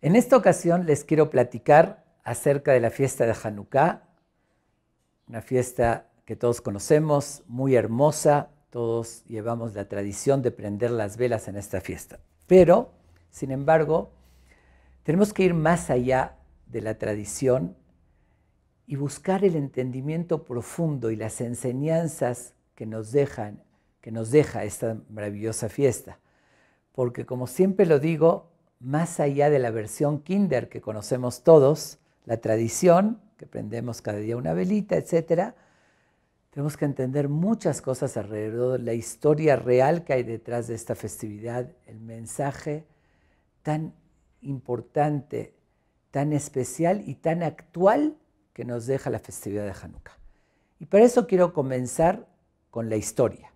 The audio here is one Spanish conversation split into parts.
En esta ocasión les quiero platicar acerca de la fiesta de Hanukkah, una fiesta que todos conocemos, muy hermosa, todos llevamos la tradición de prender las velas en esta fiesta. Pero, sin embargo, tenemos que ir más allá de la tradición y buscar el entendimiento profundo y las enseñanzas que nos deja esta maravillosa fiesta. Porque, como siempre lo digo, más allá de la versión kinder que conocemos todos, la tradición, que prendemos cada día una velita, etc., tenemos que entender muchas cosas alrededor de la historia real que hay detrás de esta festividad, el mensaje tan importante, tan especial y tan actual que nos deja la festividad de Hanukkah. Y para eso quiero comenzar con la historia.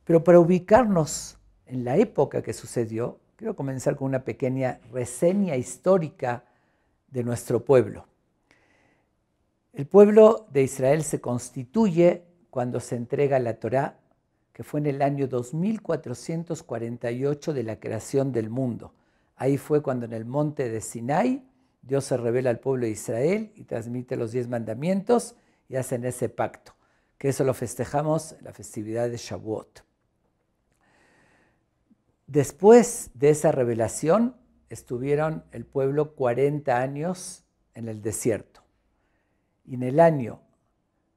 Pero para ubicarnos en la época que sucedió, quiero comenzar con una pequeña reseña histórica de nuestro pueblo. El pueblo de Israel se constituye cuando se entrega la Torá, que fue en el año 2448 de la creación del mundo. Ahí fue cuando en el monte de Sinai Dios se revela al pueblo de Israel y transmite los 10 mandamientos y hacen ese pacto, que eso lo festejamos en la festividad de Shavuot. Después de esa revelación, estuvieron el pueblo 40 años en el desierto. Y en el año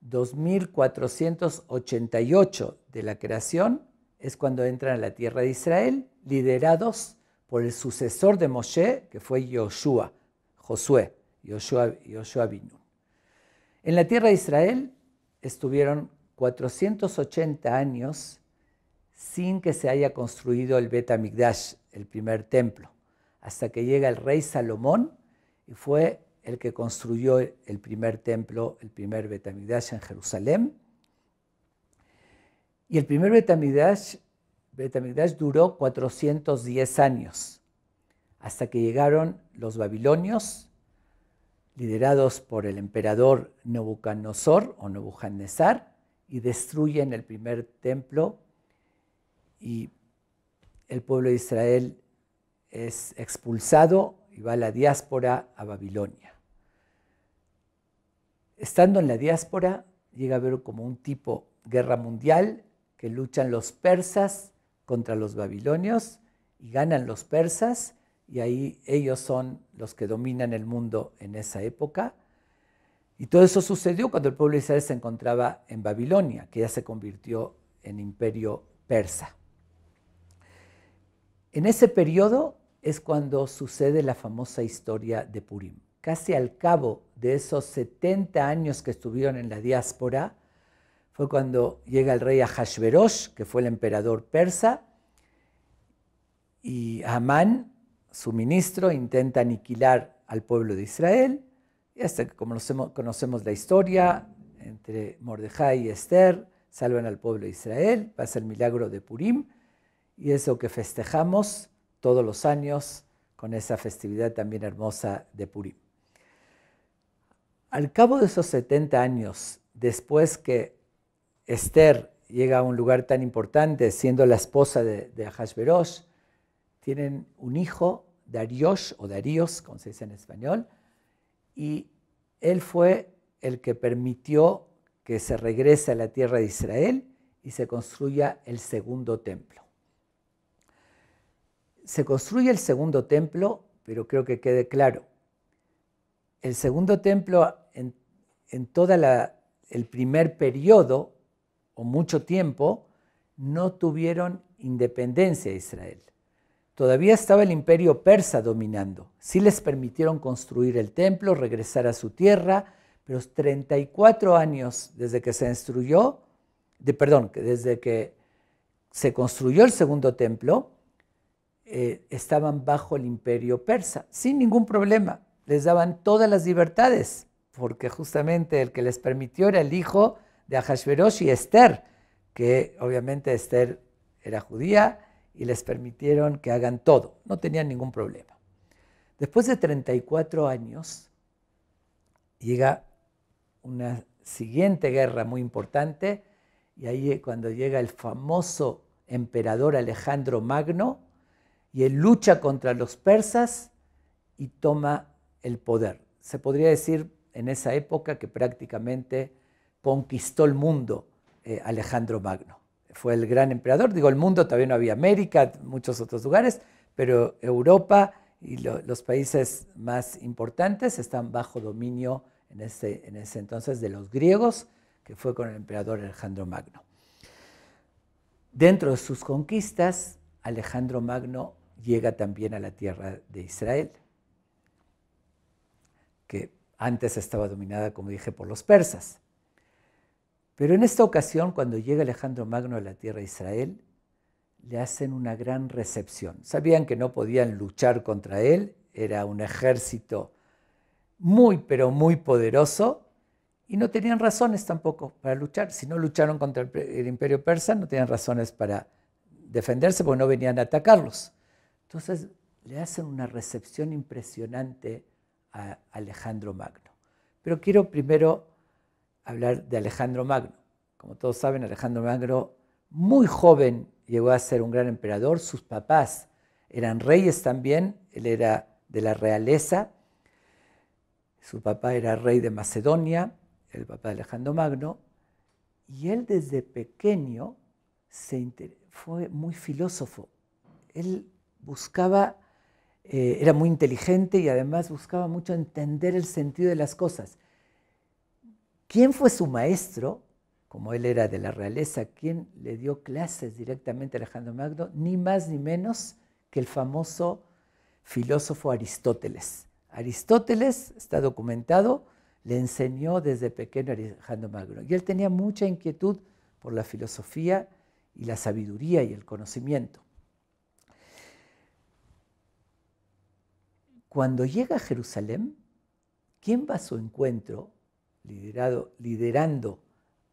2488 de la creación es cuando entran a la tierra de Israel, liderados por el sucesor de Moshe, que fue Josué bin Nun. En la tierra de Israel estuvieron 480 años sin que se haya construido el Bet Hamikdash, el primer templo, hasta que llega el rey Salomón y fue el que construyó el primer templo, el primer Bet Hamikdash en Jerusalén. Y el primer Bet Hamikdash duró 410 años, hasta que llegaron los babilonios, liderados por el emperador Nebuchadnezzar o Nebuchadnezzar, y destruyen el primer templo y el pueblo de Israel es expulsado y va a la diáspora a Babilonia. Estando en la diáspora, llega a haber como un tipo guerra mundial que luchan los persas contra los babilonios y ganan los persas, y ahí ellos son los que dominan el mundo en esa época. Y todo eso sucedió cuando el pueblo de Israel se encontraba en Babilonia, que ya se convirtió en imperio persa. En ese periodo es cuando sucede la famosa historia de Purim. Casi al cabo de esos 70 años que estuvieron en la diáspora, fue cuando llega el rey Ahasverosh, que fue el emperador persa, y Amán, su ministro, intenta aniquilar al pueblo de Israel, y hasta que, como conocemos la historia, entre Mordejai y Esther, salvan al pueblo de Israel, pasa el milagro de Purim, y eso que festejamos todos los años con esa festividad también hermosa de Purim. Al cabo de esos 70 años, después que Esther llega a un lugar tan importante, siendo la esposa de Ahasverosh, tienen un hijo, Daríos, o Daríos, como se dice en español, y él fue el que permitió que se regrese a la tierra de Israel y se construya el segundo templo. Se construye el segundo templo, pero creo que quede claro, el segundo templo en todo el primer periodo, o mucho tiempo, no tuvieron independencia de Israel. Todavía estaba el imperio persa dominando. Sí les permitieron construir el templo, regresar a su tierra, pero 34 años desde que desde que se construyó el segundo templo, estaban bajo el imperio persa, sin ningún problema. Les daban todas las libertades, porque justamente el que les permitió era el hijo de Ahasverosh y Esther, que obviamente Esther era judía, y les permitieron que hagan todo, no tenían ningún problema. Después de 34 años, llega una siguiente guerra muy importante, y ahí cuando llega el famoso emperador Alejandro Magno, y él lucha contra los persas, y toma el poder. Se podría decir en esa época que prácticamente conquistó el mundo Alejandro Magno. Fue el gran emperador. Digo, el mundo todavía no había América, muchos otros lugares, pero Europa y los países más importantes están bajo dominio en ese entonces de los griegos, que fue con el emperador Alejandro Magno. Dentro de sus conquistas, Alejandro Magno llega también a la tierra de Israel, que antes estaba dominada, como dije, por los persas. Pero en esta ocasión, cuando llega Alejandro Magno a la tierra de Israel, le hacen una gran recepción. Sabían que no podían luchar contra él, era un ejército muy, pero muy poderoso, y no tenían razones tampoco para luchar. Si no lucharon contra el imperio persa, no tenían razones para defenderse porque no venían a atacarlos. Entonces le hacen una recepción impresionante a Alejandro Magno. Pero quiero primero hablar de Alejandro Magno. Como todos saben, Alejandro Magno, muy joven, llegó a ser un gran emperador. Sus papás eran reyes también, él era de la realeza. Su papá era rey de Macedonia, el papá de Alejandro Magno, y él desde pequeño fue muy filósofo. Él buscaba, era muy inteligente y además buscaba mucho entender el sentido de las cosas. ¿Quién fue su maestro? Como él era de la realeza, ¿quién le dio clases directamente a Alejandro Magno? Ni más ni menos que el famoso filósofo Aristóteles. Aristóteles, está documentado, le enseñó desde pequeño a Alejandro Magno. Y él tenía mucha inquietud por la filosofía y la sabiduría y el conocimiento. Cuando llega a Jerusalén, ¿quién va a su encuentro, liderando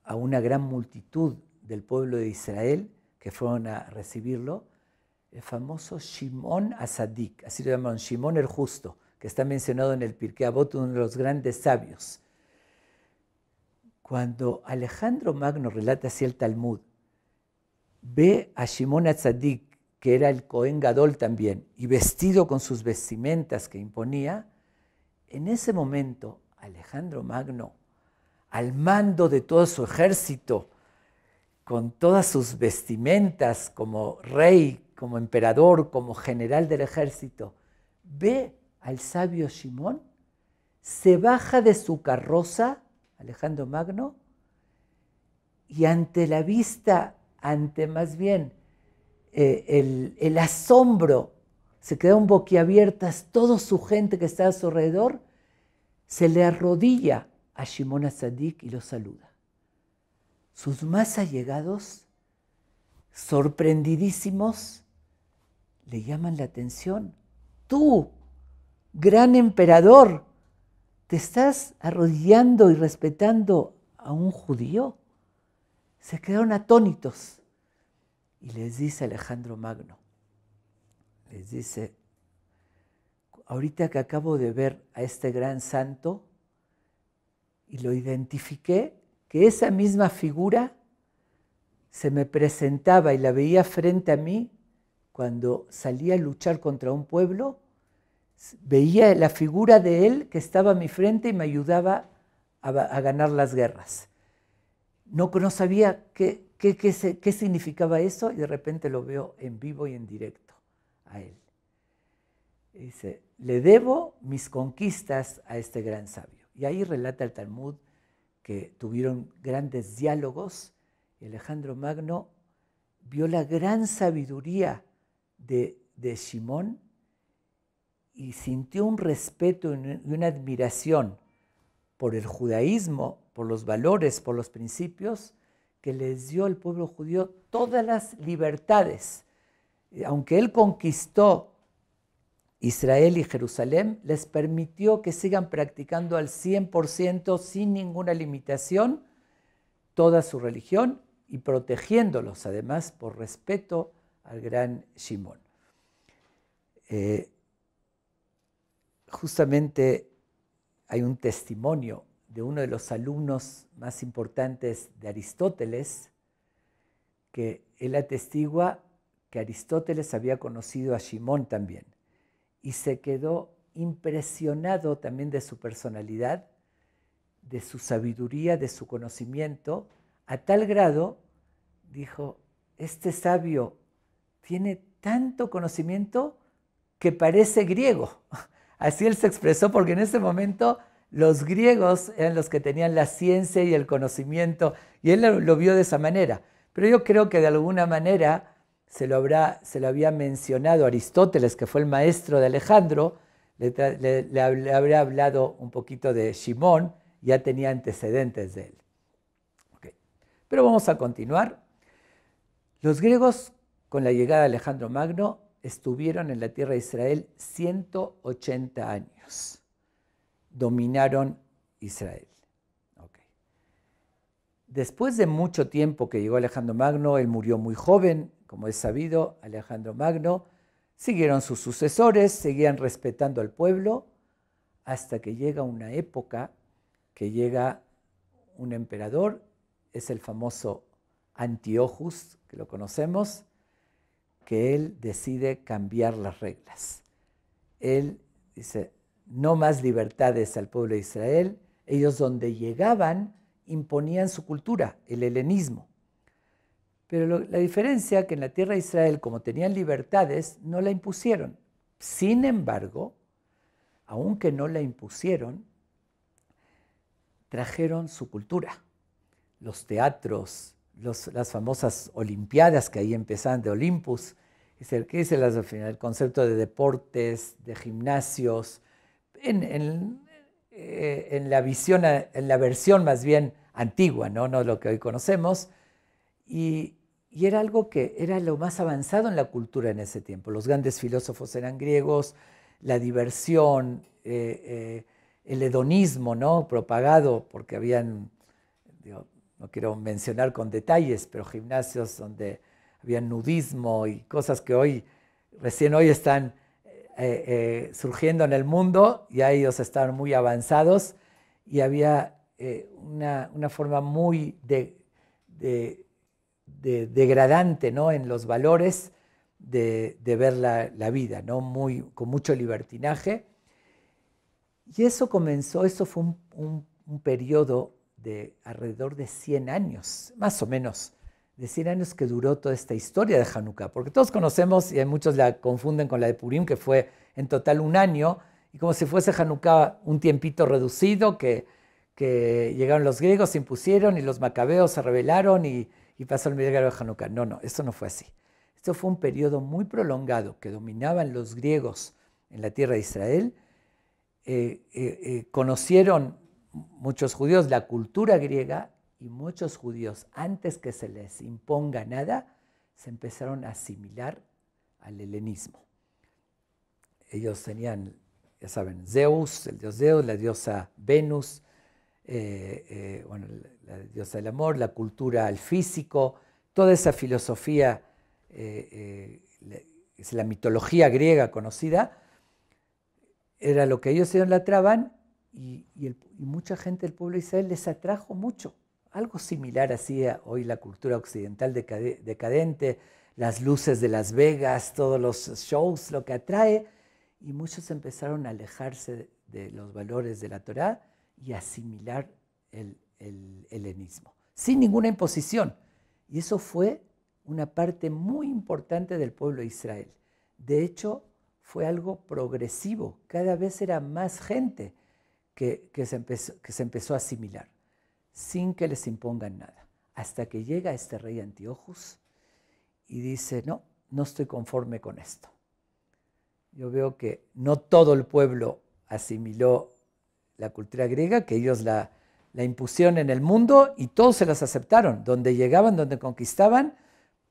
a una gran multitud del pueblo de Israel que fueron a recibirlo? El famoso Shimón Asadik, así lo llaman, Shimón el Justo, que está mencionado en el Pirkei Avot, uno de los grandes sabios. Cuando Alejandro Magno relata así el Talmud, ve a Shimón Asadik, que era el Cohen Gadol también, y vestido con sus vestimentas que imponía, en ese momento Alejandro Magno, al mando de todo su ejército, con todas sus vestimentas como rey, como emperador, como general del ejército, ve al sabio Shimón, se baja de su carroza, Alejandro Magno, y ante la vista, ante más bien el asombro, se quedaron boquiabiertas toda su gente que estaba a su alrededor, se le arrodilla a Shimón Asadik y lo saluda. Sus más allegados, sorprendidísimos, le llaman la atención. Tú, gran emperador, ¿te estás arrodillando y respetando a un judío? Se quedaron atónitos. Y les dice Alejandro Magno, les dice, ahorita que acabo de ver a este gran santo y lo identifiqué, que esa misma figura se me presentaba y la veía frente a mí cuando salía a luchar contra un pueblo, veía la figura de él que estaba a mi frente y me ayudaba a ganar las guerras. No sabía qué significaba eso y de repente lo veo en vivo y en directo a él. Y dice, le debo mis conquistas a este gran sabio. Y ahí relata el Talmud que tuvieron grandes diálogos y Alejandro Magno vio la gran sabiduría de Shimón y sintió un respeto y una admiración por el judaísmo, por los valores, por los principios que les dio al pueblo judío todas las libertades. Aunque él conquistó Israel y Jerusalén, les permitió que sigan practicando al 100% sin ninguna limitación toda su religión y protegiéndolos además por respeto al gran Shimón. Justamente hay un testimonio de uno de los alumnos más importantes de Aristóteles, que él atestigua que Aristóteles había conocido a Shimón también y se quedó impresionado también de su personalidad, de su sabiduría, de su conocimiento, a tal grado, dijo, este sabio tiene tanto conocimiento que parece griego. Así él se expresó, porque en ese momento los griegos eran los que tenían la ciencia y el conocimiento, y él lo vio de esa manera. Pero yo creo que de alguna manera se lo había mencionado Aristóteles, que fue el maestro de Alejandro, le habría hablado un poquito de Shimón, ya tenía antecedentes de él. Okay. Pero vamos a continuar. Los griegos, con la llegada de Alejandro Magno, estuvieron en la tierra de Israel 180 años. Dominaron Israel. Okay. Después de mucho tiempo que llegó Alejandro Magno, él murió muy joven, como es sabido, Alejandro Magno. Siguieron sus sucesores, seguían respetando al pueblo, hasta que llega una época que llega un emperador, es el famoso Antiochus, que lo conocemos, que él decide cambiar las reglas. Él dice, no más libertades al pueblo de Israel. Ellos donde llegaban imponían su cultura, el helenismo. Pero la diferencia es que en la tierra de Israel, como tenían libertades, no la impusieron. Sin embargo, aunque no la impusieron, trajeron su cultura. Los teatros, las famosas olimpiadas que ahí empezaban de Olympus. ¿Qué dice al final? El concepto de deportes, de gimnasios, en la versión más bien antigua, no lo que hoy conocemos. Y era algo que era lo más avanzado en la cultura en ese tiempo. Los grandes filósofos eran griegos, la diversión, el hedonismo, ¿no? Propagado, porque habían, no quiero mencionar con detalles, pero gimnasios donde había nudismo y cosas que recién hoy están surgiendo en el mundo, ya ellos estaban muy avanzados y había una forma muy degradante, ¿no? En los valores de ver la vida, ¿no? Con mucho libertinaje. Y eso fue un periodo de alrededor de 100 años, más o menos, de 100 años que duró toda esta historia de Hanukkah, porque todos conocemos, y hay muchos la confunden con la de Purim, que fue en total un año, y como si fuese Hanukkah un tiempito reducido, que llegaron los griegos, se impusieron, y los macabeos se rebelaron, y pasó el milagro de Hanukkah. No, eso no fue así. Esto fue un periodo muy prolongado que dominaban los griegos en la tierra de Israel. Conocieron muchos judíos la cultura griega y muchos judíos, antes que se les imponga nada, se empezaron a asimilar al helenismo. Ellos tenían, ya saben, Zeus, el dios Zeus, la diosa Venus, la diosa del amor, la cultura al físico, toda esa filosofía, es la mitología griega conocida, era lo que ellos idolatraban y mucha gente del pueblo de Israel les atrajo mucho. Algo similar así a hoy la cultura occidental decadente, las luces de Las Vegas, todos los shows, lo que atrae, y muchos empezaron a alejarse de los valores de la Torá y asimilar el helenismo, sin ninguna imposición. Y eso fue una parte muy importante del pueblo de Israel. De hecho, fue algo progresivo. Cada vez era más gente que se empezó a asimilar, sin que les impongan nada. Hasta que llega este rey Antiochus y dice, no estoy conforme con esto. Yo veo que no todo el pueblo asimiló la cultura griega, que ellos la impusieron en el mundo y todos se las aceptaron. Donde llegaban, donde conquistaban,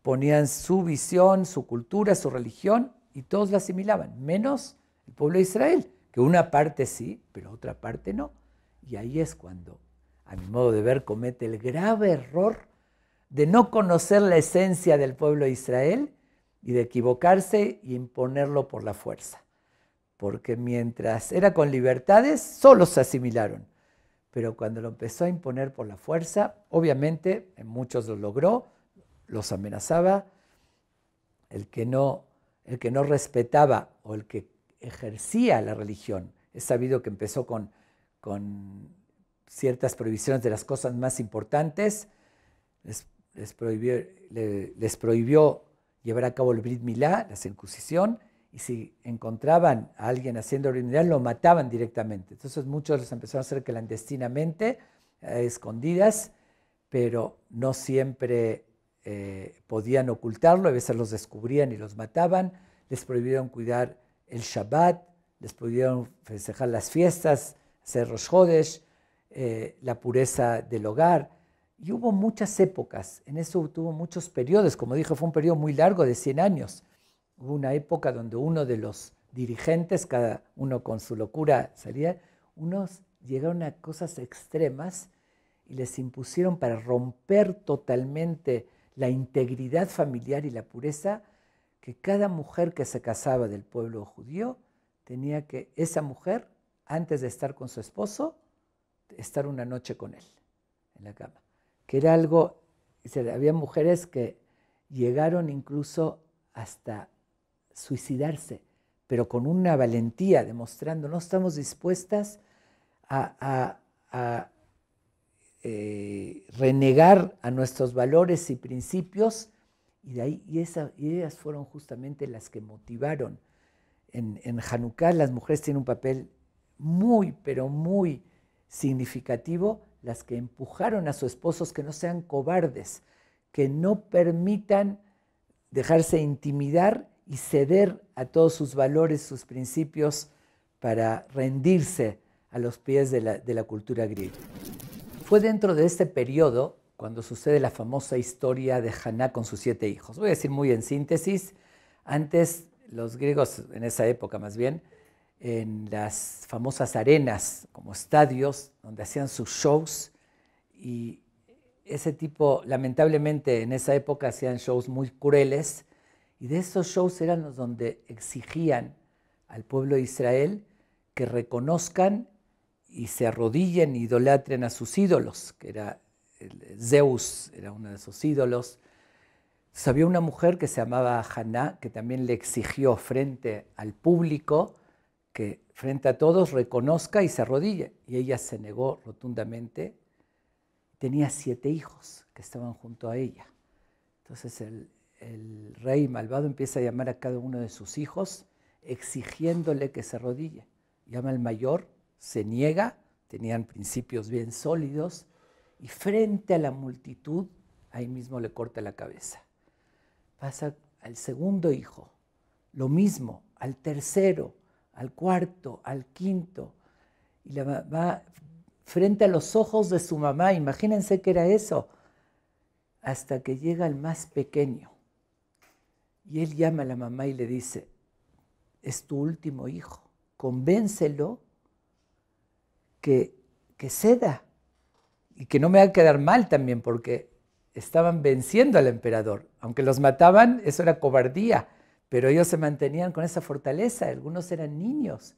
ponían su visión, su cultura, su religión y todos la asimilaban, menos el pueblo de Israel, que una parte sí, pero otra parte no. Y ahí es cuando, a mi modo de ver, comete el grave error de no conocer la esencia del pueblo de Israel y de equivocarse y imponerlo por la fuerza. Porque mientras era con libertades, solo se asimilaron. Pero cuando lo empezó a imponer por la fuerza, obviamente en muchos lo logró, los amenazaba. El que no respetaba o el que ejercía la religión. Es sabido que empezó con ciertas prohibiciones de las cosas más importantes, les prohibió llevar a cabo el Brit Milá, la circuncisión, y si encontraban a alguien haciendo el Brit Milá, lo mataban directamente. Entonces muchos los empezaron a hacer clandestinamente, escondidas, pero no siempre podían ocultarlo, a veces los descubrían y los mataban, les prohibieron cuidar el Shabbat, les prohibieron festejar las fiestas, hacer Rosh Hodesh, la pureza del hogar. Y hubo muchas épocas, en eso tuvo muchos periodos, como dije, fue un periodo muy largo de 100 años. Hubo una época donde uno de los dirigentes, cada uno con su locura salía, unos llegaron a cosas extremas y les impusieron para romper totalmente la integridad familiar y la pureza, que cada mujer que se casaba del pueblo judío tenía que, esa mujer, antes de estar con su esposo, estar una noche con él en la cama. Que era algo, había mujeres que llegaron incluso hasta suicidarse, pero con una valentía, demostrando no estamos dispuestas a renegar a nuestros valores y principios, y ellas fueron justamente las que motivaron. En Hanukkah las mujeres tienen un papel muy, pero muy significativo, las que empujaron a sus esposos que no sean cobardes, que no permitan dejarse intimidar y ceder a todos sus valores, sus principios, para rendirse a los pies de la cultura griega. Fue dentro de este periodo cuando sucede la famosa historia de Haná con sus 7 hijos. Voy a decir muy en síntesis, antes los griegos, en esa época más bien, en las famosas arenas, como estadios, donde hacían sus shows, y ese tipo, lamentablemente en esa época hacían shows muy crueles, y de esos shows eran los donde exigían al pueblo de Israel que reconozcan y se arrodillen e idolatren a sus ídolos, que era Zeus, era uno de esos ídolos. Entonces, había una mujer que se llamaba Haná, que también le exigió frente al público que frente a todos reconozca y se arrodille. Y ella se negó rotundamente. Tenía 7 hijos que estaban junto a ella. Entonces el rey malvado empieza a llamar a cada uno de sus hijos exigiéndole que se arrodille. Llama al mayor, se niega, tenían principios bien sólidos, y frente a la multitud, ahí mismo le corta la cabeza. Pasa al segundo hijo, lo mismo, al tercero, al cuarto, al quinto, y la mamá, frente a los ojos de su mamá, imagínense que era eso, hasta que llega el más pequeño. Y él llama a la mamá y le dice, es tu último hijo, convéncelo que ceda y que no me va a quedar mal también, porque estaban venciendo al emperador. Aunque los mataban, eso era cobardía, pero ellos se mantenían con esa fortaleza, algunos eran niños.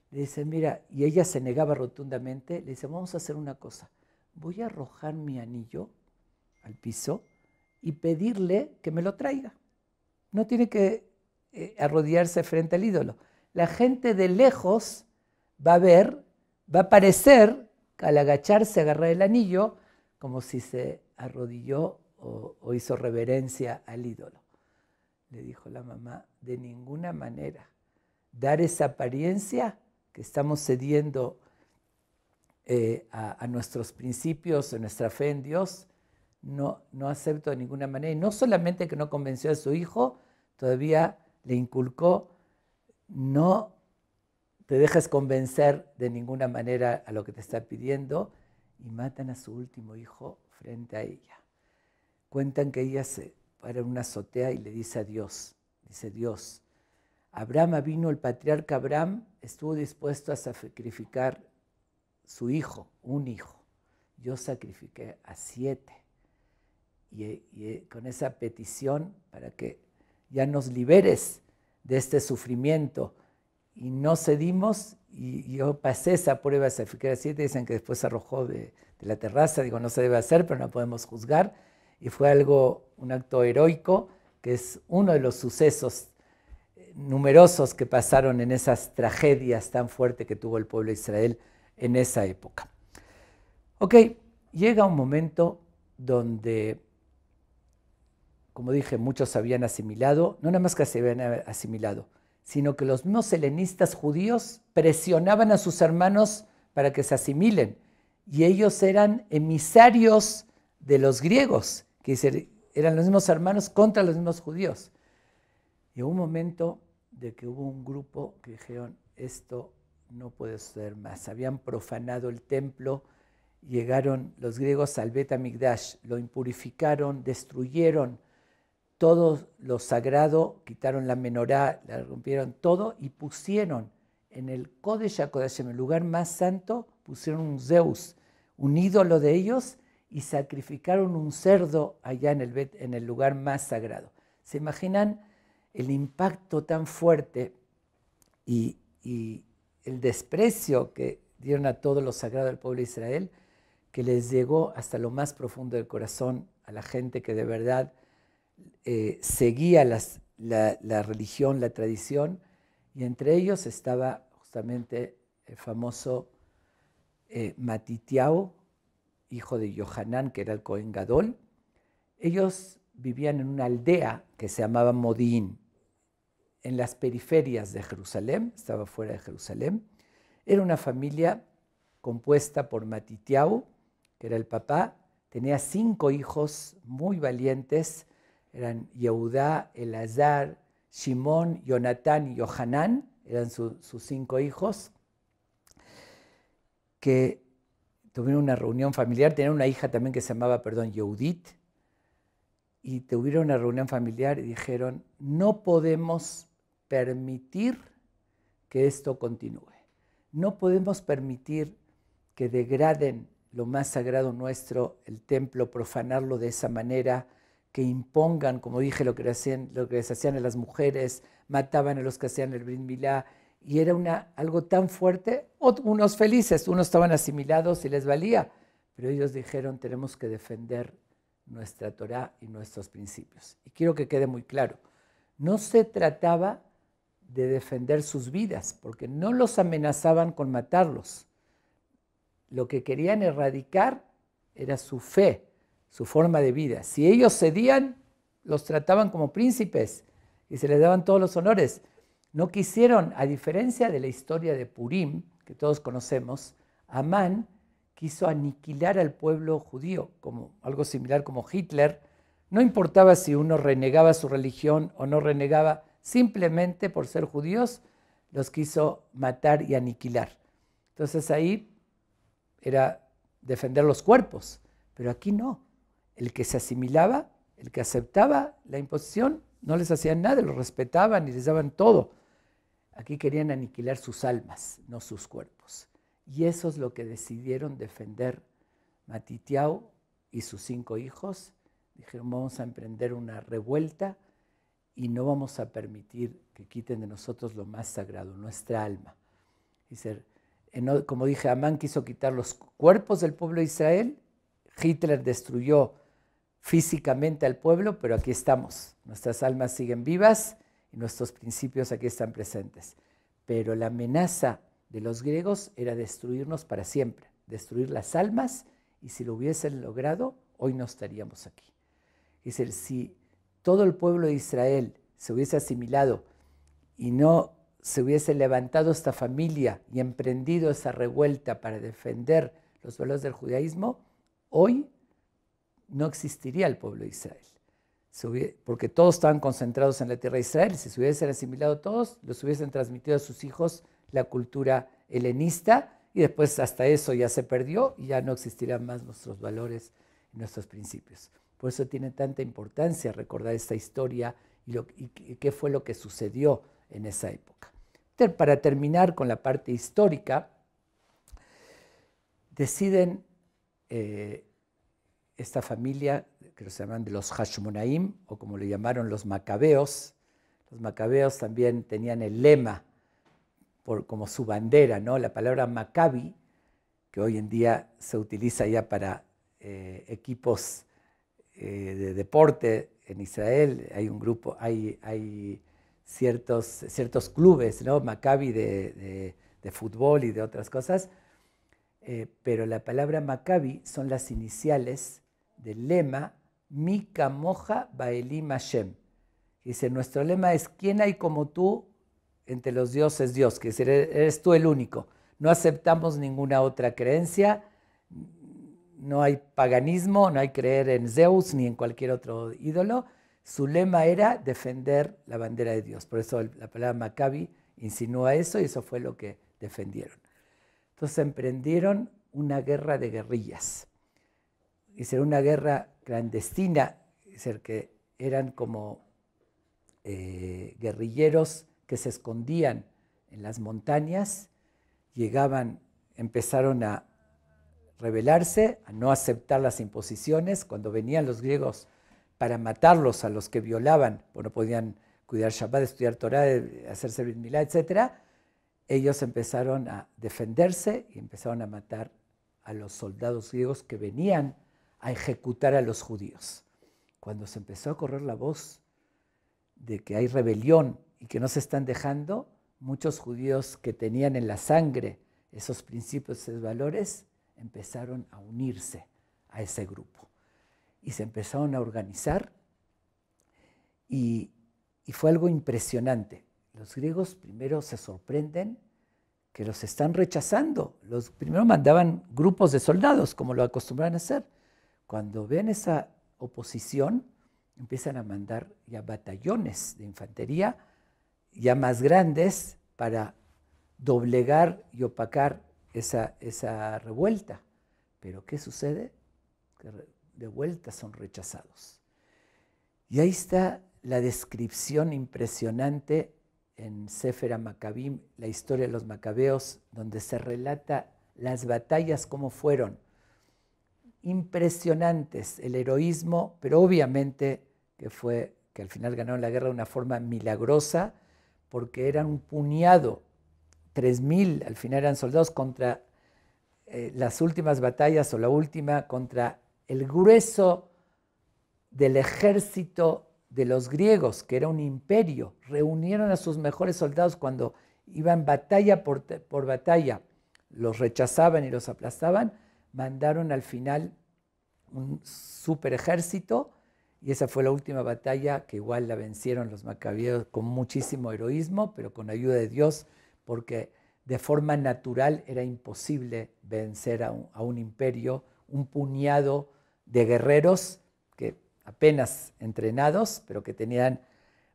Le dice, mira, y ella se negaba rotundamente, le dice, vamos a hacer una cosa, voy a arrojar mi anillo al piso y pedirle que me lo traiga. No tiene que arrodillarse frente al ídolo. La gente de lejos va a ver, va a parecer, al agacharse, agarrar el anillo, como si se arrodilló o hizo reverencia al ídolo. Le dijo la mamá, de ninguna manera, dar esa apariencia que estamos cediendo a nuestros principios, a nuestra fe en Dios, no acepto de ninguna manera. Y no solamente que no convenció a su hijo, todavía le inculcó, no te dejes convencer de ninguna manera a lo que te está pidiendo, y matan a su último hijo frente a ella. Cuentan que ella se para en una azotea y le dice a Dios, dice Dios, Abraham vino, el patriarca Abraham estuvo dispuesto a sacrificar su hijo, un hijo. Yo sacrifiqué a 7. Y con esa petición para que ya nos liberes de este sufrimiento, y no cedimos, y yo pasé esa prueba de sacrificar a 7, dicen que después se arrojó de la terraza, digo, no se debe hacer, pero no podemos juzgar, y fue un acto heroico, que es uno de los sucesos numerosos que pasaron en esas tragedias tan fuertes que tuvo el pueblo de Israel en esa época. Ok, llega un momento donde, como dije, muchos habían asimilado, no nada más que se habían asimilado, sino que los mismos helenistas judíos presionaban a sus hermanos para que se asimilen, y ellos eran emisarios de los griegos, que eran los mismos hermanos contra los mismos judíos. Llegó un momento de que hubo un grupo que dijeron, esto no puede ser más. Habían profanado el templo, llegaron los griegos al Bet Hamikdash, lo impurificaron, destruyeron todo lo sagrado, quitaron la menorá, la rompieron todo y pusieron en el Kodesh HaKodashim, el lugar más santo, pusieron un Zeus, un ídolo de ellos, y sacrificaron un cerdo allá en el lugar más sagrado. ¿Se imaginan el impacto tan fuerte y el desprecio que dieron a todo lo sagrado del pueblo de Israel, que les llegó hasta lo más profundo del corazón a la gente que de verdad seguía la religión, la tradición, y entre ellos estaba justamente el famoso Matitiao, hijo de Yohanan, que era el Cohen Gadol. Ellos vivían en una aldea que se llamaba Modín, en las periferias de Jerusalén, estaba fuera de Jerusalén. Era una familia compuesta por Matitiao, que era el papá, tenía 5 hijos muy valientes, eran Yehudá, Elazar, Shimón, Jonatán y Yohanan, eran sus 5 hijos, que tuvieron una reunión familiar, tenían una hija también que se llamaba, Yehudit, y tuvieron una reunión familiar y dijeron, no podemos permitir que esto continúe. No podemos permitir que degraden lo más sagrado nuestro, el templo, profanarlo de esa manera, que impongan, como dije, lo que les hacían a las mujeres, mataban a los que hacían el Brit Milá, y era algo tan fuerte. Unos felices, unos estaban asimilados y les valía, pero ellos dijeron, tenemos que defender nuestra Torá y nuestros principios. Y quiero que quede muy claro, no se trataba de defender sus vidas, porque no los amenazaban con matarlos. Lo que querían erradicar era su fe, su forma de vida. Si ellos cedían, los trataban como príncipes y se les daban todos los honores. No quisieron, a diferencia de la historia de Purim, que todos conocemos, Amán quiso aniquilar al pueblo judío, como algo similar como Hitler. No importaba si uno renegaba su religión o no renegaba, simplemente por ser judíos los quiso matar y aniquilar. Entonces ahí era defender los cuerpos, pero aquí no. El que se asimilaba, el que aceptaba la imposición, no les hacían nada, los respetaban y les daban todo. Aquí querían aniquilar sus almas, no sus cuerpos. Y eso es lo que decidieron defender Matitiao y sus 5 hijos. Dijeron, vamos a emprender una revuelta y no vamos a permitir que quiten de nosotros lo más sagrado, nuestra alma. Dice, como dije, Amán quiso quitar los cuerpos del pueblo de Israel, Hitler destruyó físicamente al pueblo, pero aquí estamos, nuestras almas siguen vivas y nuestros principios aquí están presentes. Pero la amenaza de los griegos era destruirnos para siempre, destruir las almas, y si lo hubiesen logrado, hoy no estaríamos aquí. Es decir, si todo el pueblo de Israel se hubiese asimilado y no se hubiese levantado esta familia y emprendido esa revuelta para defender los valores del judaísmo, hoy no existiría el pueblo de Israel. Porque todos estaban concentrados en la tierra de Israel. Si se hubiesen asimilado todos, los hubiesen transmitido a sus hijos la cultura helenista, y después hasta eso ya se perdió y ya no existirán más nuestros valores y nuestros principios. Por eso tiene tanta importancia recordar esta historia y qué fue lo que sucedió en esa época. Para terminar con la parte histórica, deciden esta familia, que se llaman de los Hashmonaim, o como le llamaron los Macabeos. Los Macabeos también tenían el lema como su bandera, ¿no? La palabra Maccabi, que hoy en día se utiliza ya para equipos de deporte en Israel. Hay un grupo, hay ciertos clubes, ¿no? Maccabi de fútbol y de otras cosas, pero la palabra Maccabi son las iniciales del lema Mi Kamoja Baelim Hashem. Dice, nuestro lema es, ¿quién hay como tú entre los dioses Dios? Que eres tú el único. No aceptamos ninguna otra creencia, no hay paganismo, no hay creer en Zeus ni en cualquier otro ídolo. Su lema era defender la bandera de Dios. Por eso la palabra Maccabi insinúa eso y eso fue lo que defendieron. Entonces emprendieron una guerra de guerrillas. Hicieron una guerra clandestina, es decir, que eran como guerrilleros que se escondían en las montañas, llegaban, empezaron a rebelarse, a no aceptar las imposiciones. Cuando venían los griegos para matarlos a los que violaban, pues no podían cuidar Shabbat, estudiar Torah, hacerse Brit Milá, etc., ellos empezaron a defenderse y empezaron a matar a los soldados griegos que venían a ejecutar a los judíos. Cuando se empezó a correr la voz de que hay rebelión y que no se están dejando, muchos judíos que tenían en la sangre esos principios, esos valores, empezaron a unirse a ese grupo. Y se empezaron a organizar y fue algo impresionante. Los griegos primero se sorprenden que los están rechazando. Los primero mandaban grupos de soldados, como lo acostumbraban a hacer. Cuando ven esa oposición, empiezan a mandar ya batallones de infantería, ya más grandes, para doblegar y opacar esa revuelta. Pero ¿qué sucede? Que de vuelta son rechazados. Y ahí está la descripción impresionante en Sefer HaMaccabim, la historia de los macabeos, donde se relata las batallas, cómo fueron. Impresionantes, el heroísmo, pero obviamente que al final ganaron la guerra de una forma milagrosa, porque eran un puñado, 3,000 al final eran soldados contra las últimas batallas, o la última, contra el grueso del ejército de los griegos, que era un imperio. Reunieron a sus mejores soldados cuando iban batalla por batalla, los rechazaban y los aplastaban, mandaron al final un super ejército, y esa fue la última batalla que igual la vencieron los macabeos con muchísimo heroísmo, pero con ayuda de Dios, porque de forma natural era imposible vencer a un imperio, un puñado de guerreros que apenas entrenados, pero que tenían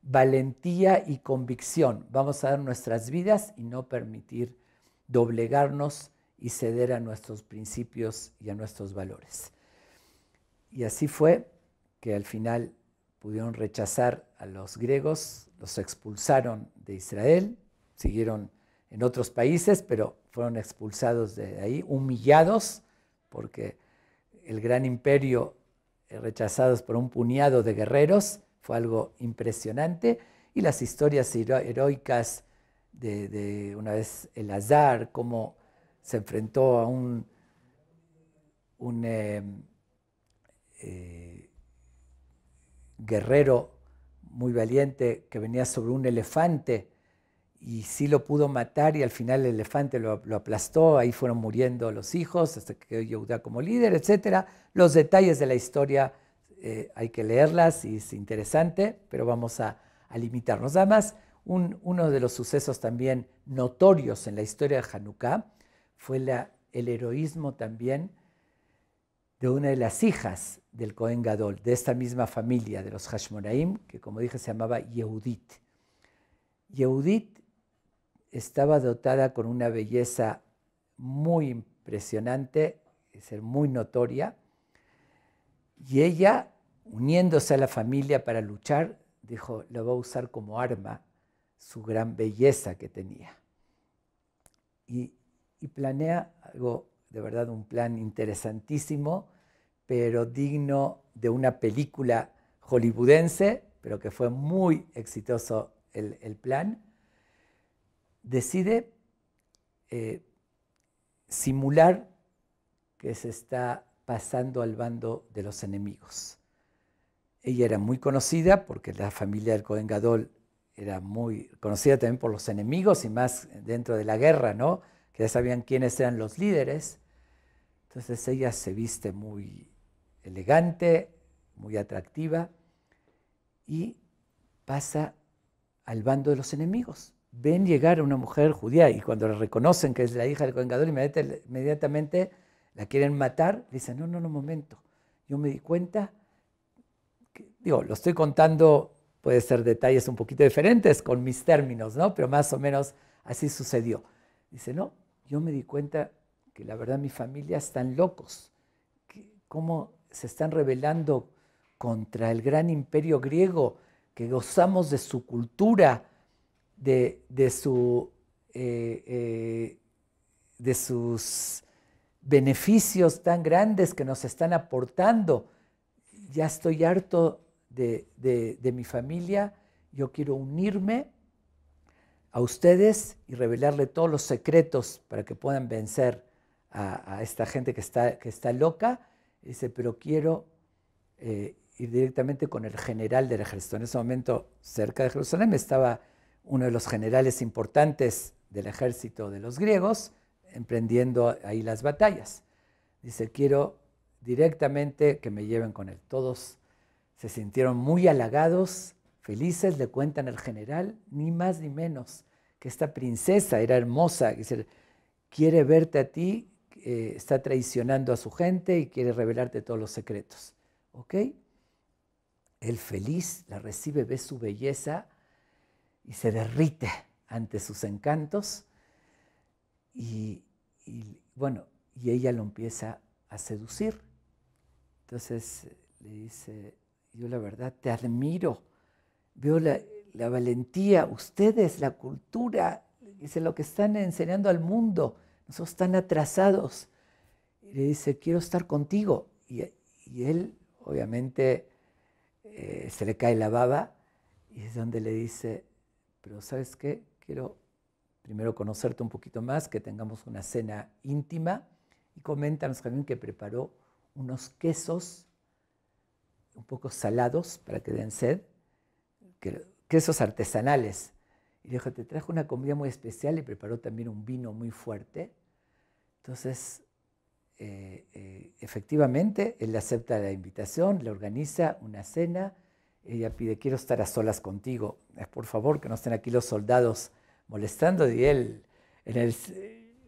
valentía y convicción. Vamos a dar nuestras vidas y no permitir doblegarnos y ceder a nuestros principios y a nuestros valores. Y así fue que al final pudieron rechazar a los griegos, los expulsaron de Israel, siguieron en otros países, pero fueron expulsados de ahí, humillados, porque el gran imperio, rechazados por un puñado de guerreros, fue algo impresionante. Y las historias heroicas de una vez Elazar, cómo se enfrentó a un guerrero muy valiente que venía sobre un elefante y sí lo pudo matar, y al final el elefante lo aplastó. Ahí fueron muriendo los hijos hasta que quedó Yehudá como líder, etc. Los detalles de la historia hay que leerlas y es interesante, pero vamos a limitarnos. Además, uno de los sucesos también notorios en la historia de Hanukkah fue el heroísmo también de una de las hijas del Cohen Gadol, de esta misma familia de los Hashmonaim, que como dije se llamaba Yehudit. Yehudit estaba dotada con una belleza muy impresionante, es decir, muy notoria, y ella, uniéndose a la familia para luchar, dijo, la va a usar como arma su gran belleza que tenía. Y planea algo, de verdad, un plan interesantísimo, pero digno de una película hollywoodense, pero que fue muy exitoso el plan. Decide simular que se está pasando al bando de los enemigos. Ella era muy conocida porque la familia del Cohen Gadol era muy conocida también por los enemigos y más dentro de la guerra, ¿no? Que ya sabían quiénes eran los líderes. Entonces ella se viste muy elegante, muy atractiva y pasa al bando de los enemigos. Ven llegar a una mujer judía y cuando la reconocen que es la hija del Cohen Gadol, inmediatamente la quieren matar. Dicen, no, un momento. Yo me di cuenta, lo estoy contando, puede ser detalles un poquito diferentes con mis términos, ¿no? Pero más o menos así sucedió. Dice, no, yo me di cuenta que la verdad mi familia están locos. ¿Cómo se están rebelando contra el gran imperio griego, que gozamos de su cultura, de sus beneficios tan grandes que nos están aportando? Ya estoy harto de mi familia, yo quiero unirme a ustedes y revelarle todos los secretos para que puedan vencer a esta gente que está loca. Dice, pero quiero ir directamente con el general del ejército. En ese momento, cerca de Jerusalén, estaba uno de los generales importantes del ejército de los griegos, emprendiendo ahí las batallas. Dice, quiero directamente que me lleven con él. Todos se sintieron muy halagados, felices, le cuentan al general, ni más ni menos, que esta princesa era hermosa, dice, quiere verte a ti, está traicionando a su gente y quiere revelarte todos los secretos. ¿Ok? Él feliz la recibe, ve su belleza y se derrite ante sus encantos y ella lo empieza a seducir. Entonces le dice, yo la verdad te admiro, veo la valentía, ustedes, la cultura, dice, lo que están enseñando al mundo, nosotros están atrasados. Y le dice, quiero estar contigo. Y él, obviamente, se le cae la baba y es donde le dice, pero ¿sabes qué? Quiero primero conocerte un poquito más, que tengamos una cena íntima. Y coméntanos también que preparó unos quesos un poco salados para que den sed, quesos artesanales. Y le dijo, te trajo una comida muy especial y preparó también un vino muy fuerte. Entonces, efectivamente, él acepta la invitación, le organiza una cena. Ella pide, quiero estar a solas contigo. Por favor, que no estén aquí los soldados molestando. Y él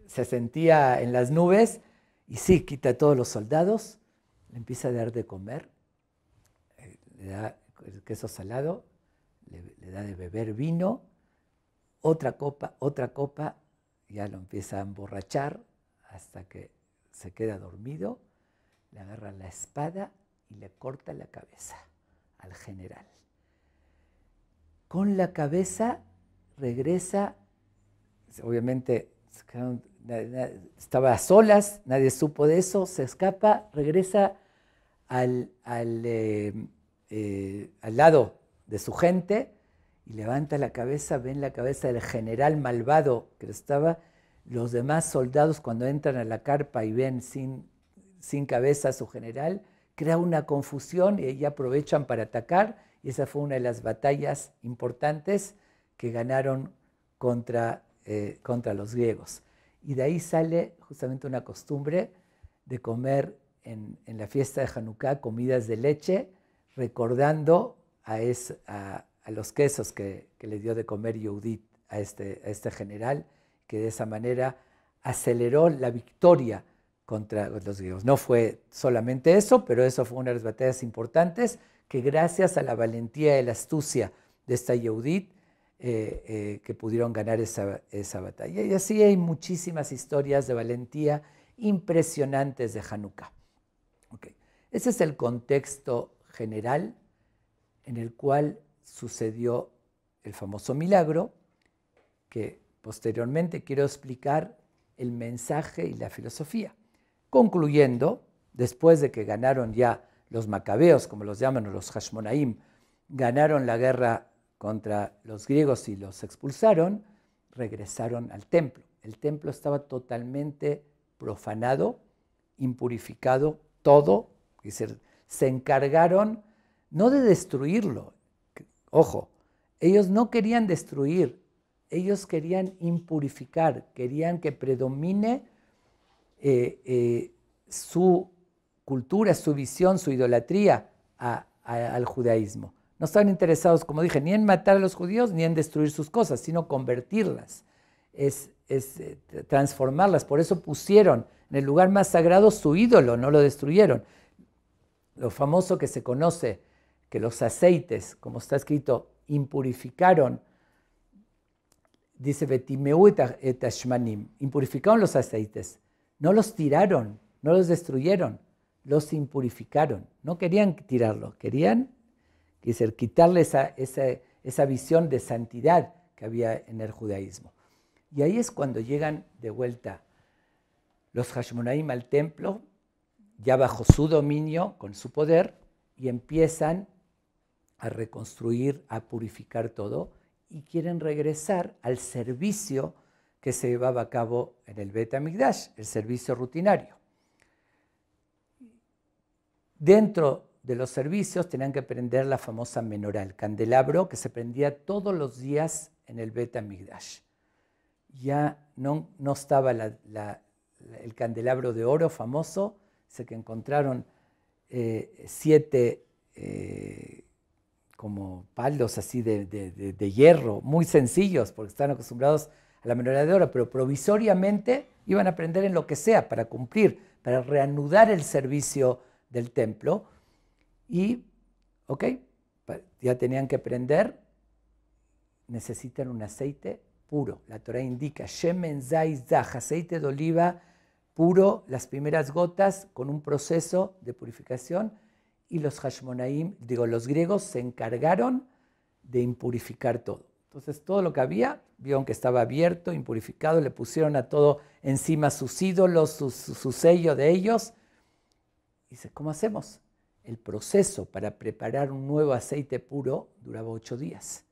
se sentía en las nubes. Y sí, quita a todos los soldados, le empieza a dar de comer, le da el queso salado, le da de beber vino, otra copa, ya lo empieza a emborrachar hasta que se queda dormido, le agarra la espada y le corta la cabeza al general. Con la cabeza regresa, obviamente estaba a solas, nadie supo de eso, se escapa, regresa al lado de su gente y levanta la cabeza, ven la cabeza del general malvado que estaba. Los demás soldados, cuando entran a la carpa y ven sin cabeza a su general, crea una confusión y ahí aprovechan para atacar, y esa fue una de las batallas importantes que ganaron contra los griegos. Y de ahí sale justamente una costumbre de comer en la fiesta de Hanukkah comidas de leche, recordando a los quesos que le dio de comer Yehudit a este general, que de esa manera aceleró la victoria contra los griegos. No fue solamente eso, pero eso fue una de las batallas importantes que gracias a la valentía y la astucia de esta Yehudit, que pudieron ganar esa batalla. Y así hay muchísimas historias de valentía impresionantes de Hanukkah. Okay. Ese es el contexto general en el cual sucedió el famoso milagro, que posteriormente quiero explicar el mensaje y la filosofía. Concluyendo, después de que ganaron ya los macabeos, como los llaman, o los Hashmonaim, ganaron la guerra contra los griegos y los expulsaron, regresaron al templo. El templo estaba totalmente profanado, impurificado, todo. Es decir, se encargaron no de destruirlo, ojo, Ellos no querían destruir, ellos querían impurificar, querían que predomine su cultura, su visión, su idolatría al judaísmo. No estaban interesados, como dije, ni en matar a los judíos ni en destruir sus cosas, sino convertirlas, transformarlas. Por eso pusieron en el lugar más sagrado su ídolo, no lo destruyeron. Lo famoso que se conoce, que los aceites, como está escrito, impurificaron, dice Betimeu et ashmanim, impurificaron los aceites, no los tiraron, no los destruyeron, los impurificaron. No querían tirarlo, querían quitarle esa visión de santidad que había en el judaísmo. Y ahí es cuando llegan de vuelta los Hashmonaim al templo, ya bajo su dominio, con su poder, y empiezan a reconstruir, a purificar todo, y quieren regresar al servicio que se llevaba a cabo en el Bet HaMikdash, el servicio rutinario. Dentro de los servicios tenían que prender la famosa menorá, el candelabro que se prendía todos los días en el Bet HaMikdash. Ya no estaba el candelabro de oro famoso, sé que encontraron 7 como palos así de hierro, muy sencillos, porque están acostumbrados a la menorá de oro, pero provisoriamente iban a prender en lo que sea para cumplir, para reanudar el servicio del templo. Y, ok, ya tenían que prender, necesitan un aceite puro. La Torah indica, shemen zayit zach, aceite de oliva puro, las primeras gotas con un proceso de purificación, y los Hashmonaim, los griegos, se encargaron de impurificar todo. Entonces todo lo que había, vieron que estaba abierto, impurificado, le pusieron a todo encima sus ídolos, su sello de ellos. Y dice, ¿cómo hacemos? El proceso para preparar un nuevo aceite puro duraba 8 días.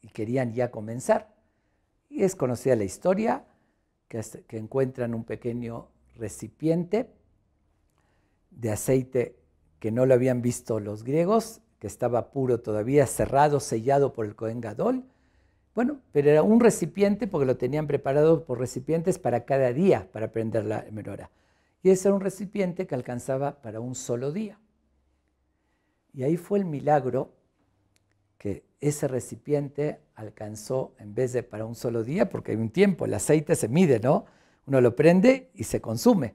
Y querían ya comenzar. Y es conocida la historia, que encuentran un pequeño recipiente de aceite que no lo habían visto los griegos, que estaba puro todavía, cerrado, sellado por el Cohen Gadol. Bueno, pero era un recipiente porque lo tenían preparado por recipientes para cada día, para prender la menorá. Y ese era un recipiente que alcanzaba para un solo día. Y ahí fue el milagro que ese recipiente alcanzó, en vez de para un solo día, porque hay un tiempo, el aceite se mide, ¿no? Uno lo prende y se consume.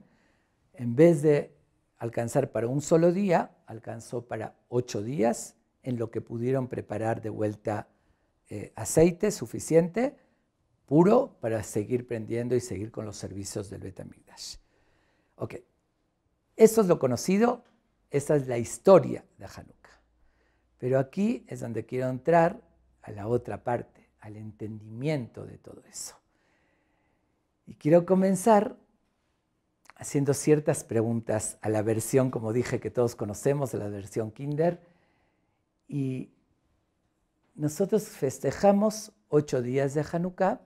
En vez de alcanzar para un solo día, alcanzó para 8 días, en lo que pudieron preparar de vuelta aceite suficiente, puro, para seguir prendiendo y seguir con los servicios del Bet HaMikdash. Ok, eso es lo conocido, esa es la historia de Hanukkah. Pero aquí es donde quiero entrar a la otra parte, al entendimiento de todo eso. Y quiero comenzar haciendo ciertas preguntas a la versión, como dije, que todos conocemos, a la versión Kinder. Y nosotros festejamos 8 días de Hanukkah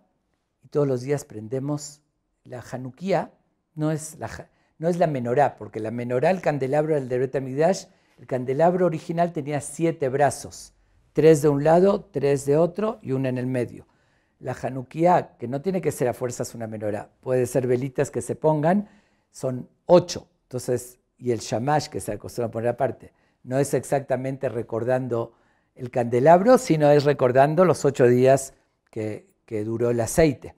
y todos los días prendemos la Hanukkah. No es la menorá, porque la menorá, el candelabro del Bet HaMikdash, el candelabro original tenía 7 brazos, 3 de un lado, 3 de otro y 1 en el medio. La Hanukkah, que no tiene que ser a fuerzas una menorá, puede ser velitas que se pongan, son 8. Entonces, y el shamash que se acostumbra a poner aparte, no es exactamente recordando el candelabro, sino es recordando los 8 días que duró el aceite.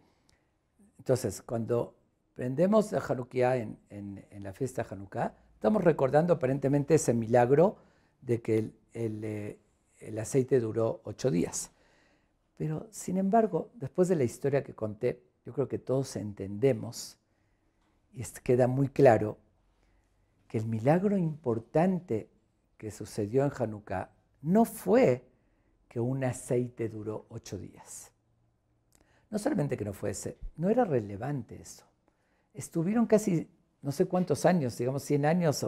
Entonces, cuando prendemos la Hanukkah en la fiesta de Hanukkah, estamos recordando aparentemente ese milagro de que el aceite duró 8 días. Pero, sin embargo, después de la historia que conté, yo creo que todos entendemos y queda muy claro que el milagro importante que sucedió en Hanukkah no fue que un aceite duró 8 días. No solamente que no fuese, no era relevante eso. Estuvieron casi no sé cuántos años, digamos 100 años,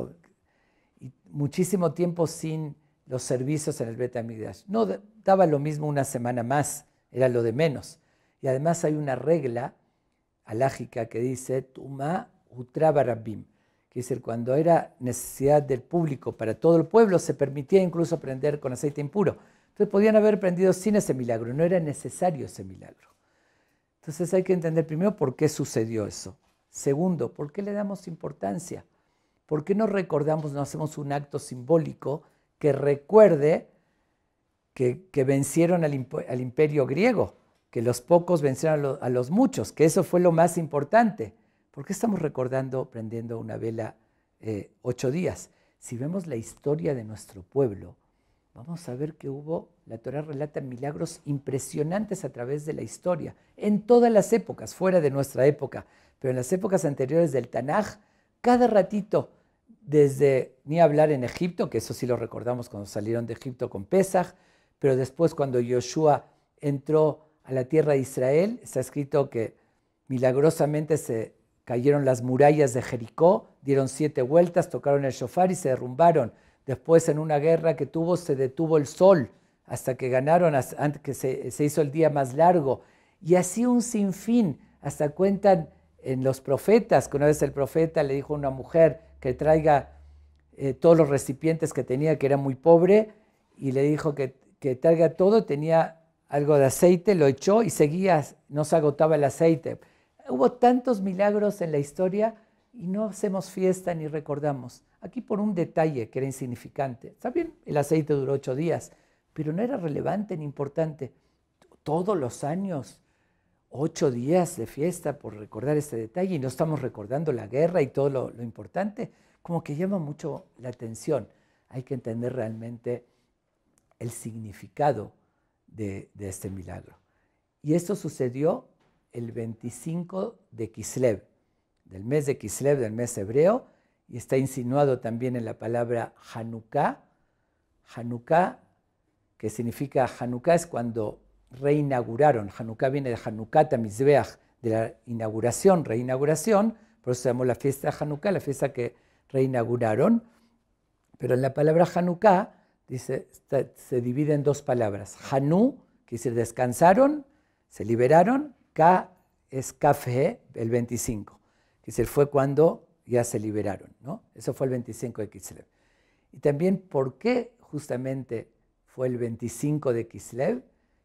y muchísimo tiempo sin los servicios en el Bet HaMikdash. No daba lo mismo una semana más, era lo de menos. Y además hay una regla halágica que dice Tumá Utra Barabim, que dice cuando era necesidad del público para todo el pueblo se permitía incluso prender con aceite impuro, Entonces podían haber aprendido sin ese milagro, no era necesario ese milagro. Entonces hay que entender primero por qué sucedió eso. Segundo, ¿por qué le damos importancia? ¿Por qué no recordamos, no hacemos un acto simbólico que recuerde que vencieron al imperio griego, que los pocos vencieron a los muchos, que eso fue lo más importante? ¿Por qué estamos recordando, prendiendo una vela 8 días? Si vemos la historia de nuestro pueblo, vamos a ver que la Torá relata milagros impresionantes a través de la historia, en todas las épocas, fuera de nuestra época, pero en las épocas anteriores del Tanaj, cada ratito, desde ni hablar en Egipto, que eso sí lo recordamos cuando salieron de Egipto con Pesaj, pero después cuando Yoshua entró a la tierra de Israel, está escrito que milagrosamente se cayeron las murallas de Jericó, dieron 7 vueltas, tocaron el shofar y se derrumbaron. Después, en una guerra que tuvo, se detuvo el sol hasta que ganaron, antes que se hizo el día más largo. Y así un sinfín. Hasta cuentan en los profetas, que una vez el profeta le dijo a una mujer que traiga todos los recipientes que tenía, que era muy pobre, y le dijo que traiga todo, tenía algo de aceite, lo echó y seguía, no se agotaba el aceite. Hubo tantos milagros en la historia y no hacemos fiesta ni recordamos. Aquí por un detalle que era insignificante. Está bien, el aceite duró 8 días, pero no era relevante ni importante. Todos los años, 8 días de fiesta por recordar este detalle y no estamos recordando la guerra y todo lo importante, como que llama mucho la atención. Hay que entender realmente el significado de este milagro. Y esto sucedió el 25 de Kislev, del mes de Kislev, del mes hebreo, y está insinuado también en la palabra Hanukkah. Hanukkah, que significa, Hanukkah es cuando reinauguraron. Hanukkah viene de Hanukkah Mizbeach, de la inauguración, reinauguración, por eso se llamó la fiesta de Hanukkah, la fiesta que reinauguraron. Pero en la palabra Hanukkah dice, se divide en 2 palabras. Hanu, que dice descansaron, se liberaron. Ka es Kafé, el 25. Que dice, fue cuando ya se liberaron, ¿no? Eso fue el 25 de Kislev. Y también, ¿por qué justamente fue el 25 de Kislev?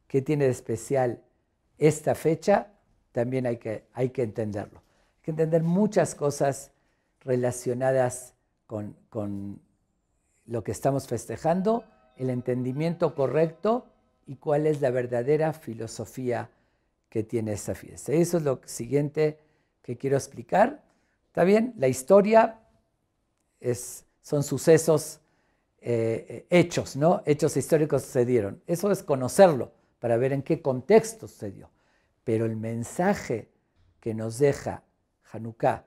¿Qué tiene de especial esta fecha? También hay que entenderlo. Hay que entender muchas cosas relacionadas con lo que estamos festejando, el entendimiento correcto y cuál es la verdadera filosofía que tiene esta fiesta. Eso es lo siguiente que quiero explicar. ¿Está bien? La historia son sucesos, hechos, ¿no? Hechos históricos sucedieron. Eso es conocerlo para ver en qué contexto sucedió. Pero el mensaje que nos deja Hanukkah,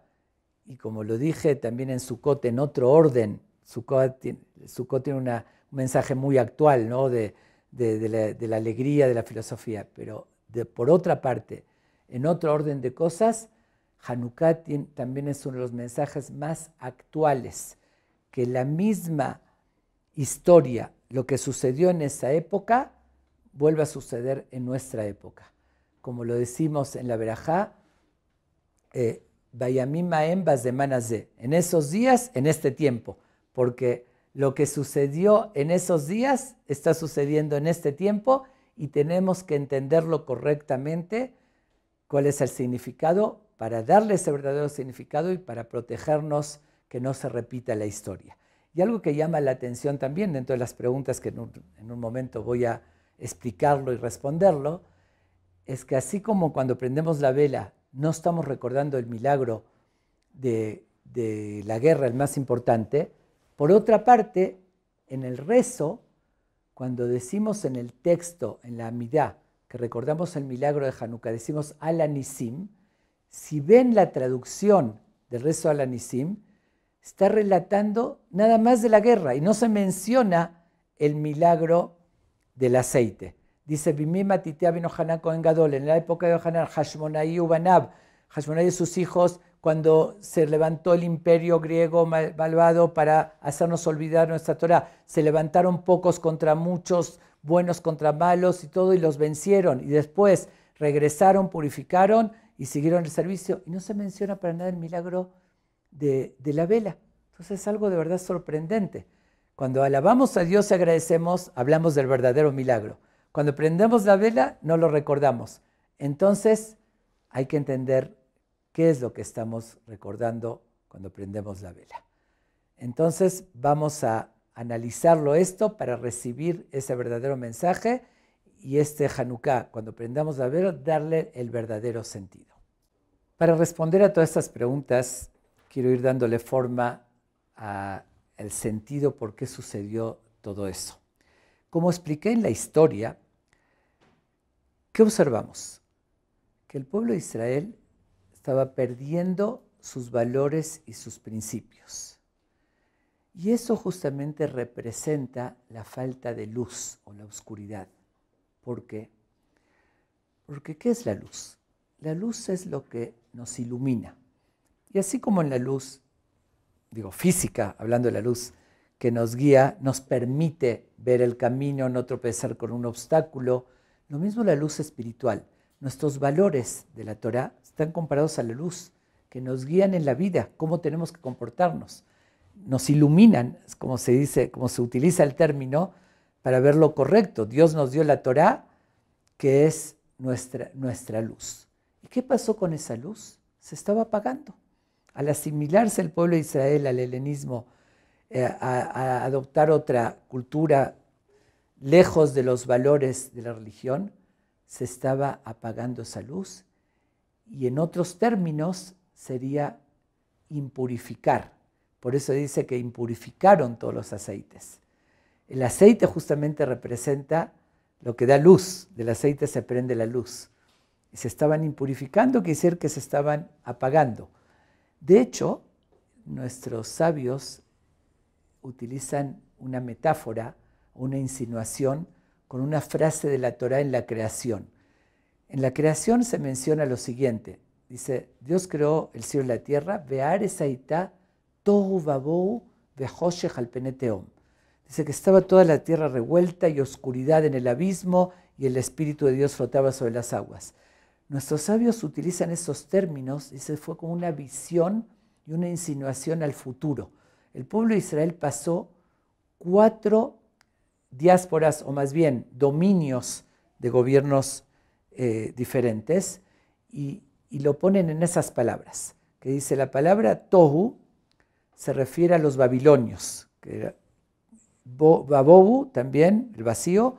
y como lo dije también en Sukkot, en otro orden, Sukkot tiene un mensaje muy actual, ¿no? de la alegría, de la filosofía, pero por otra parte, en otro orden de cosas, Hanukkah también es uno de los mensajes más actuales, que la misma historia, lo que sucedió en esa época, vuelve a suceder en nuestra época. Como lo decimos en la Berajá, Vayamim Ha'em Bazeman Hazeh, en esos días, en este tiempo, porque lo que sucedió en esos días está sucediendo en este tiempo y tenemos que entenderlo correctamente, cuál es el significado, para darle ese verdadero significado y para protegernos que no se repita la historia. Y algo que llama la atención también dentro de las preguntas que en un momento voy a explicarlo y responderlo, es que así como cuando prendemos la vela no estamos recordando el milagro de la guerra, el más importante, por otra parte, en el rezo, cuando decimos en el texto, en la Amidá, que recordamos el milagro de Hanukkah, decimos Ala Nisim, si ven la traducción del rezo Ala Nisim, está relatando nada más de la guerra y no se menciona el milagro del aceite. Dice, Bimima Titea vino Hanan Kohen Gadol, en la época de Hanan, Hashmonaí Ubanab, Hashmonaí y sus hijos, cuando se levantó el imperio griego malvado para hacernos olvidar nuestra Torá, se levantaron pocos contra muchos, buenos contra malos y todo, y los vencieron. Y después regresaron, purificaron y siguieron el servicio. Y no se menciona para nada el milagro de la vela. Entonces es algo de verdad sorprendente. Cuando alabamos a Dios y agradecemos, hablamos del verdadero milagro. Cuando prendemos la vela, no lo recordamos. Entonces, hay que entender qué es lo que estamos recordando cuando prendemos la vela. Entonces, vamos a analizarlo esto para recibir ese verdadero mensaje y este Hanukkah, cuando prendamos la vela, darle el verdadero sentido. Para responder a todas estas preguntas, quiero ir dándole forma al sentido por qué sucedió todo eso. Como expliqué en la historia, ¿qué observamos? Que el pueblo de Israel estaba perdiendo sus valores y sus principios. Y eso justamente representa la falta de luz o la oscuridad. ¿Por qué? Porque ¿qué es la luz? La luz es lo que nos ilumina. Y así como en la luz, física, hablando de la luz, que nos guía, nos permite ver el camino, no tropezar con un obstáculo, lo mismo la luz espiritual. Nuestros valores de la Torah están comparados a la luz, que nos guían en la vida, cómo tenemos que comportarnos. Nos iluminan, como se dice, como se utiliza el término, para ver lo correcto. Dios nos dio la Torah, que es nuestra luz. ¿Y qué pasó con esa luz? Se estaba apagando. Al asimilarse el pueblo de Israel al helenismo, a adoptar otra cultura lejos de los valores de la religión, se estaba apagando esa luz y en otros términos sería impurificar. Por eso dice que impurificaron todos los aceites. El aceite justamente representa lo que da luz. Del aceite se prende la luz. Y se estaban impurificando, quiere decir que se estaban apagando. De hecho, nuestros sabios utilizan una metáfora, una insinuación, con una frase de la Torah en la creación. En la creación se menciona lo siguiente. Dice, Dios creó el cielo y la tierra, ve'aretz hayta tohu vabohu ve'choshech al pnei tehom. Dice que estaba toda la tierra revuelta y oscuridad en el abismo y el Espíritu de Dios flotaba sobre las aguas. Nuestros sabios utilizan esos términos, dice, fue como una visión y una insinuación al futuro. El pueblo de Israel pasó 4 diásporas, o más bien dominios de gobiernos diferentes, y lo ponen en esas palabras, que dice la palabra tohu se refiere a los babilonios, que era babobu también, el vacío,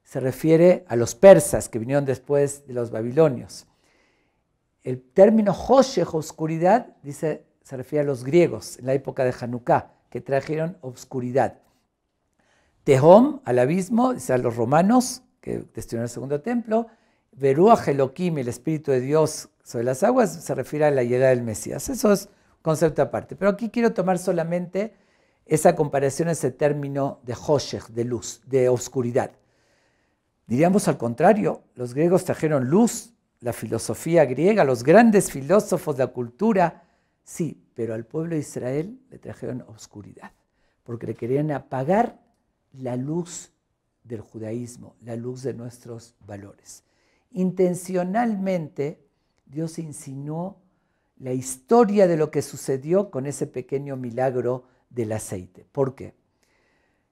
se refiere a los persas que vinieron después de los babilonios. El término Hoshech, oscuridad, dice, se refiere a los griegos en la época de Hanukkah, que trajeron oscuridad. Tehom, al abismo, dice a los romanos, que destruyeron el segundo templo. Beruach Elohim, el Espíritu de Dios sobre las aguas, se refiere a la llegada del Mesías. Eso es un concepto aparte. Pero aquí quiero tomar solamente esa comparación, ese término de Hoshech, de luz, de oscuridad. Diríamos al contrario, los griegos trajeron luz, la filosofía griega, los grandes filósofos, la cultura, sí, pero al pueblo de Israel le trajeron oscuridad, porque le querían apagar la luz del judaísmo, la luz de nuestros valores. Intencionalmente, Dios insinuó la historia de lo que sucedió con ese pequeño milagro del aceite. ¿Por qué?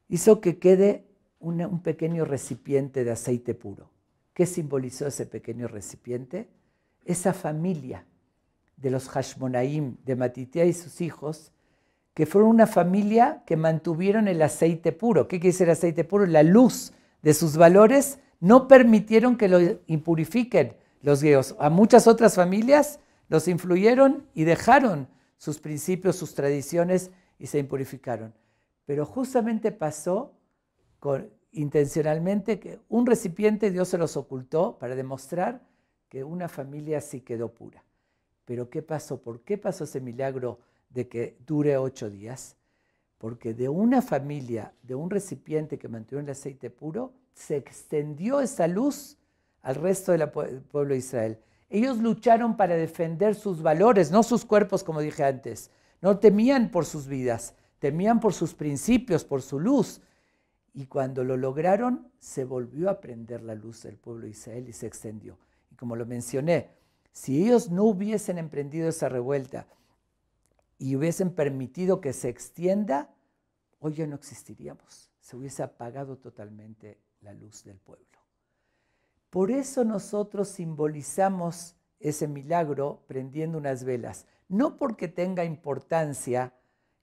Hizo que quede un pequeño recipiente de aceite puro. ¿Qué simbolizó ese pequeño recipiente? Esa familia de los Hashmonaim, de Matitiah y sus hijos, que fueron una familia que mantuvieron el aceite puro. ¿Qué quiere decir el aceite puro? La luz de sus valores no permitieron que lo impurifiquen los griegos. A muchas otras familias los influyeron y dejaron sus principios, sus tradiciones y se impurificaron. Pero justamente pasó intencionalmente que un recipiente Dios se los ocultó para demostrar que una familia sí quedó pura. Pero ¿qué pasó? ¿Por qué pasó ese milagro de que dure 8 días? Porque de una familia, de un recipiente que mantuvo el aceite puro, se extendió esa luz al resto del pueblo de Israel. Ellos lucharon para defender sus valores, no sus cuerpos, como dije antes. No temían por sus vidas, temían por sus principios, por su luz. Y cuando lo lograron, se volvió a prender la luz del pueblo de Israel y se extendió. Y como lo mencioné, si ellos no hubiesen emprendido esa revuelta y hubiesen permitido que se extienda, hoy ya no existiríamos. Se hubiese apagado totalmente la luz del pueblo. Por eso nosotros simbolizamos ese milagro prendiendo unas velas. No porque tenga importancia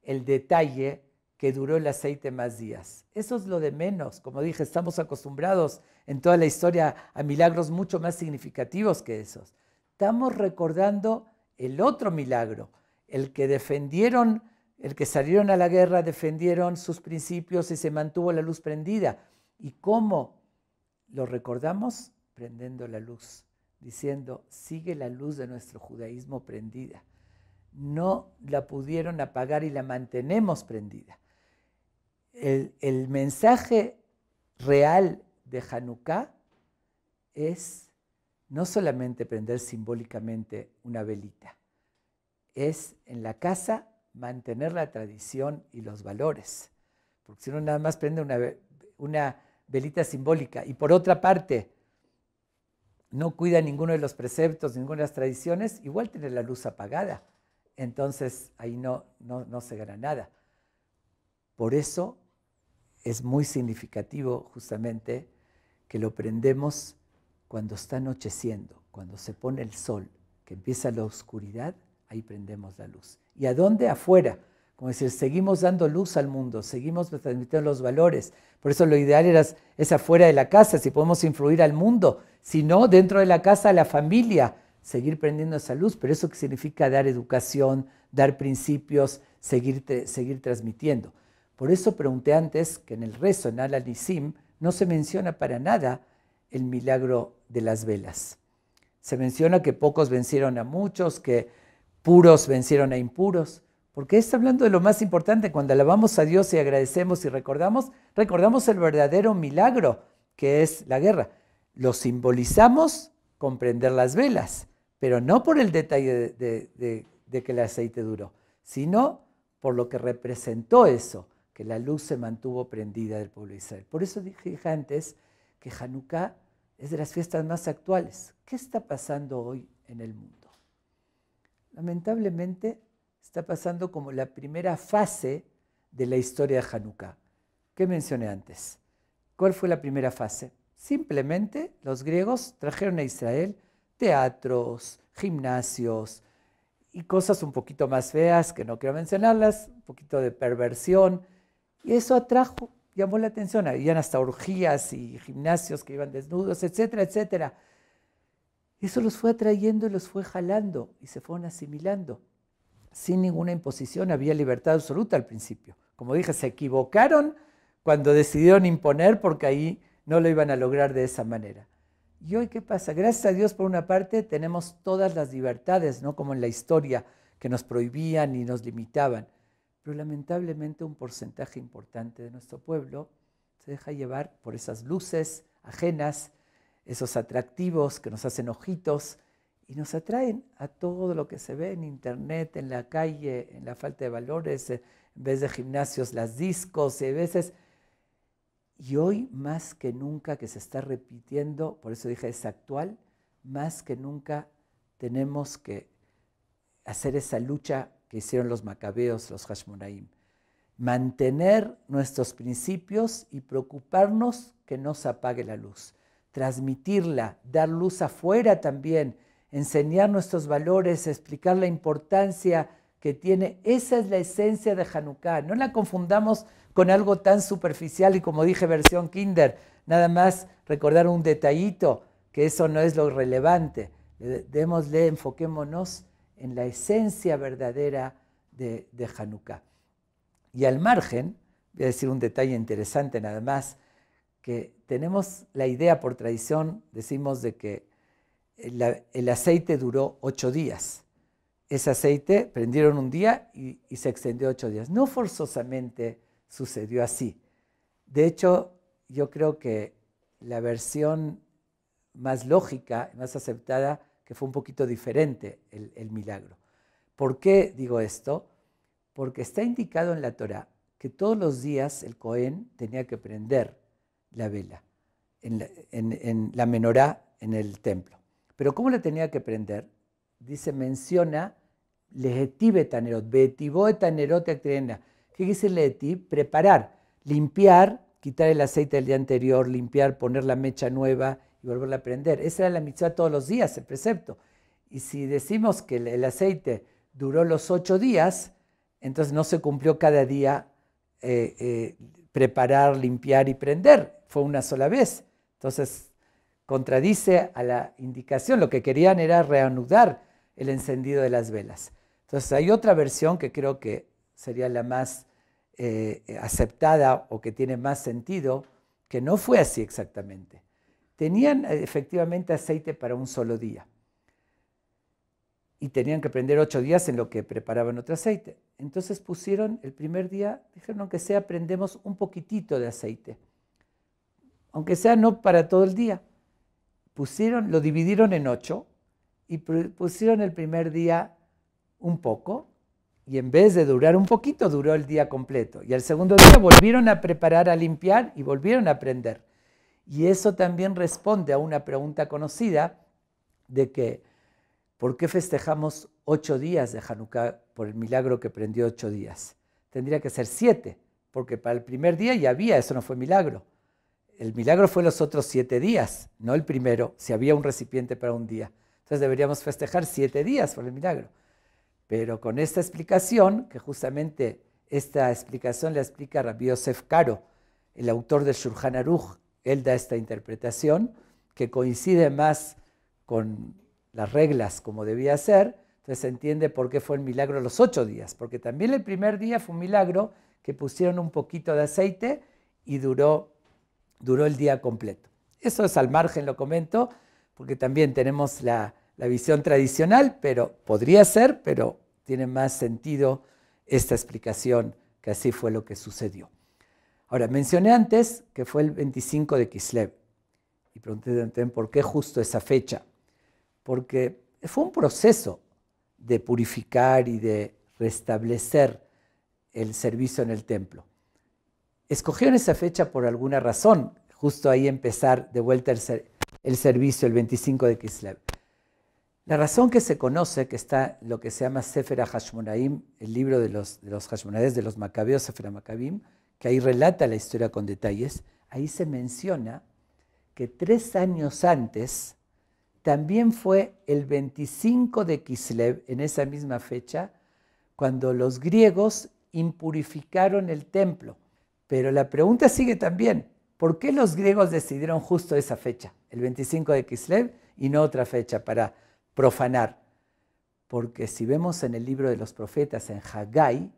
el detalle que duró el aceite más días. Eso es lo de menos. Como dije, estamos acostumbrados en toda la historia a milagros mucho más significativos que esos. Estamos recordando el otro milagro, el que defendieron, el que salieron a la guerra, defendieron sus principios y se mantuvo la luz prendida. ¿Y cómo lo recordamos? Prendiendo la luz, diciendo, sigue la luz de nuestro judaísmo prendida. No la pudieron apagar y la mantenemos prendida. El mensaje real de Hanukkah es no solamente prender simbólicamente una velita, es en la casa mantener la tradición y los valores, porque si uno nada más prende una velita simbólica y por otra parte no cuida ninguno de los preceptos, ninguna de las tradiciones, igual tiene la luz apagada, entonces ahí no se gana nada. Por eso es muy significativo justamente que lo prendemos cuando está anocheciendo, cuando se pone el sol, que empieza la oscuridad, ahí prendemos la luz. ¿Y a dónde? Afuera. Como decir, seguimos dando luz al mundo, seguimos transmitiendo los valores. Por eso lo ideal es afuera de la casa, si podemos influir al mundo. Si no, dentro de la casa, a la familia, seguir prendiendo esa luz. Pero eso que significa dar educación, dar principios, seguir transmitiendo. Por eso pregunté antes que en el rezo, en Al-Nisim, no se menciona para nada el milagro de las velas. Se menciona que pocos vencieron a muchos, que puros vencieron a impuros, porque está hablando de lo más importante. Cuando alabamos a Dios y agradecemos y recordamos el verdadero milagro que es la guerra. Lo simbolizamos con prender las velas, pero no por el detalle de que el aceite duró, sino por lo que representó eso, que la luz se mantuvo prendida del pueblo de Israel. Por eso dije antes que Hanukkah es de las fiestas más actuales. ¿Qué está pasando hoy en el mundo? Lamentablemente está pasando como la primera fase de la historia de Hanukkah. ¿Qué mencioné antes? ¿Cuál fue la primera fase? Simplemente los griegos trajeron a Israel teatros, gimnasios y cosas un poquito más feas, que no quiero mencionarlas, un poquito de perversión, y eso atrajo, llamó la atención. Habían hasta orgías y gimnasios que iban desnudos, etcétera, etcétera. Eso los fue atrayendo y los fue jalando y se fueron asimilando. Sin ninguna imposición, había libertad absoluta al principio. Como dije, se equivocaron cuando decidieron imponer porque ahí no lo iban a lograr de esa manera. ¿Y hoy qué pasa? Gracias a Dios, por una parte, tenemos todas las libertades, no como en la historia, que nos prohibían y nos limitaban. Pero lamentablemente un porcentaje importante de nuestro pueblo se deja llevar por esas luces ajenas, esos atractivos que nos hacen ojitos y nos atraen a todo lo que se ve en internet, en la calle, en la falta de valores, en vez de gimnasios, las discos, y a veces. Y hoy más que nunca que se está repitiendo, por eso dije es actual, más que nunca tenemos que hacer esa lucha que hicieron los macabeos, los Hashmonaim. Mantener nuestros principios y preocuparnos que no se apague la luz. Transmitirla, dar luz afuera también, enseñar nuestros valores, explicar la importancia que tiene. Esa es la esencia de Hanukkah. No la confundamos con algo tan superficial y, como dije, versión Kinder, nada más recordar un detallito, que eso no es lo relevante. Enfoquémonos en la esencia verdadera de Hanukkah. Y al margen, voy a decir un detalle interesante nada más, que tenemos la idea por tradición, decimos de que el aceite duró 8 días. Ese aceite prendieron un día y se extendió 8 días. No forzosamente sucedió así. De hecho, yo creo que la versión más lógica, más aceptada, que fue un poquito diferente el milagro. ¿Por qué digo esto? Porque está indicado en la Torá que todos los días el Cohen tenía que prender la vela en la menorá en el templo. Pero ¿cómo la tenía que prender? Dice, menciona, lehetiv et hanerot, behetivó et hanerot, ¿Qué quiere decir leeti? Preparar, limpiar, quitar el aceite del día anterior, limpiar, poner la mecha nueva y volverla a prender. Esa era la mitzvah todos los días, el precepto. Y si decimos que el aceite duró los 8 días, entonces no se cumplió cada día preparar, limpiar y prender. Fue una sola vez. Entonces contradice a la indicación. Lo que querían era reanudar el encendido de las velas. Entonces hay otra versión que creo que sería la más aceptada o que tiene más sentido, que no fue así exactamente. Tenían efectivamente aceite para un solo día y tenían que prender 8 días en lo que preparaban otro aceite. Entonces pusieron el primer día, dijeron aunque sea prendemos un poquitito de aceite, aunque sea no para todo el día. Lo dividieron en 8 y pusieron el primer día un poco, y en vez de durar un poquito, duró el día completo. Y al segundo día volvieron a preparar, a limpiar y volvieron a prender. Y eso también responde a una pregunta conocida de que ¿por qué festejamos 8 días de Hanukkah por el milagro que prendió 8 días? Tendría que ser 7, porque para el primer día ya había, eso no fue milagro. El milagro fue los otros 7 días, no el primero, si había un recipiente para un día. Entonces deberíamos festejar 7 días por el milagro. Pero con esta explicación, que justamente esta explicación la explica Rabbi Yosef Karo, el autor del Shulchan Aruch, él da esta interpretación que coincide más con las reglas como debía ser, entonces se entiende por qué fue el milagro los 8 días, porque también el primer día fue un milagro que pusieron un poquito de aceite y duró el día completo. Eso es al margen, lo comento, porque también tenemos la visión tradicional, pero podría ser, pero tiene más sentido esta explicación, que así fue lo que sucedió. Ahora, mencioné antes que fue el 25 de Kislev, y pregunté también por qué justo esa fecha, porque fue un proceso de purificar y de restablecer el servicio en el templo. Escogieron esa fecha por alguna razón, justo ahí empezar de vuelta el servicio el 25 de Kislev. La razón que se conoce, que está lo que se llama Sefer HaShmonaim, el libro de los Hashmonaíes, de los Macabeos, Sefer HaMaccabim, que ahí relata la historia con detalles, ahí se menciona que 3 años antes también fue el 25 de Kislev, en esa misma fecha, cuando los griegos impurificaron el templo. Pero la pregunta sigue también, ¿por qué los griegos decidieron justo esa fecha, el 25 de Kislev, y no otra fecha para profanar? Porque si vemos en el libro de los profetas, en Haggai,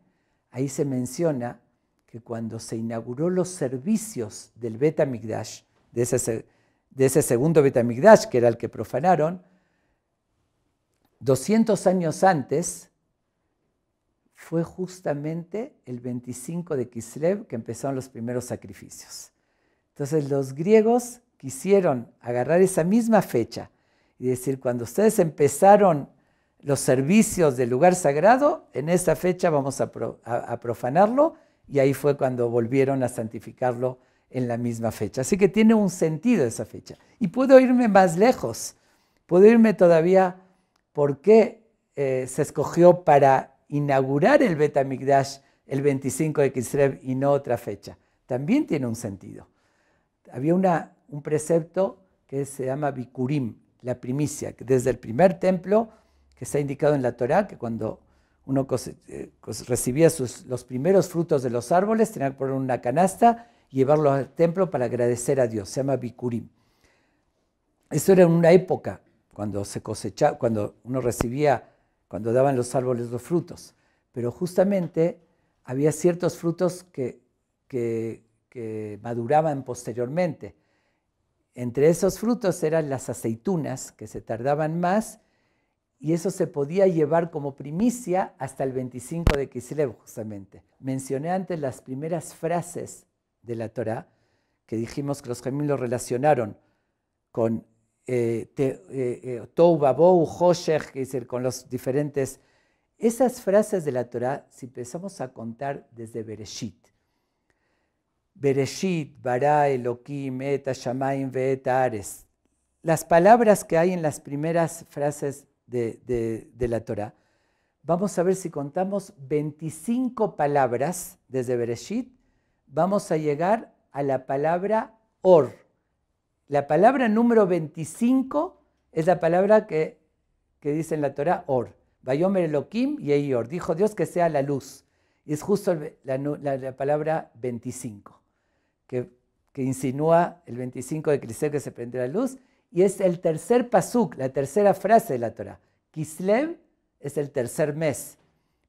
ahí se menciona que cuando se inauguró los servicios del Bet HaMikdash, de ese segundo Bet HaMikdash, que era el que profanaron, 200 años antes, fue justamente el 25 de Kislev que empezaron los primeros sacrificios. Entonces los griegos quisieron agarrar esa misma fecha y decir, cuando ustedes empezaron los servicios del lugar sagrado, en esa fecha vamos a profanarlo, y ahí fue cuando volvieron a santificarlo en la misma fecha. Así que tiene un sentido esa fecha. Y puedo irme más lejos, puedo irme todavía por qué se escogió para inaugurar el Bet HaMikdash el 25 de Kislev y no otra fecha. También tiene un sentido. Había un precepto que se llama Bikurim, la primicia, que desde el primer templo, que está indicado en la Torá, que cuando uno recibía los primeros frutos de los árboles, tenía que poner una canasta y llevarlo al templo para agradecer a Dios. Se llama Bikurim. Eso era en una época cuando se cosechaba, cuando uno recibía, cuando daban los árboles los frutos. Pero justamente había ciertos frutos que maduraban posteriormente. Entre esos frutos eran las aceitunas, que se tardaban más, y eso se podía llevar como primicia hasta el 25 de Kislev, justamente. Mencioné antes las primeras frases de la Torá, que dijimos que los Jamim lo relacionaron con Tohu Vabou, Hoshech, es decir, con los diferentes. Esas frases de la Torá, si empezamos a contar desde Bereshit, Bereshit, Bara, Elohim, Et Hashamayim, Ve'et Haaretz, las palabras que hay en las primeras frases de la Torá, vamos a ver si contamos 25 palabras desde Bereshit, vamos a llegar a la palabra Or. La palabra número 25 es la palabra que dice en la Torah Or. Vayomer Elohim Yehi Or. Dijo Dios que sea la luz. Y es justo la palabra 25, que insinúa el 25 de Kislev, que se prendió la luz. Y es el tercer pasuk, la tercera frase de la Torah. Kislev es el tercer mes,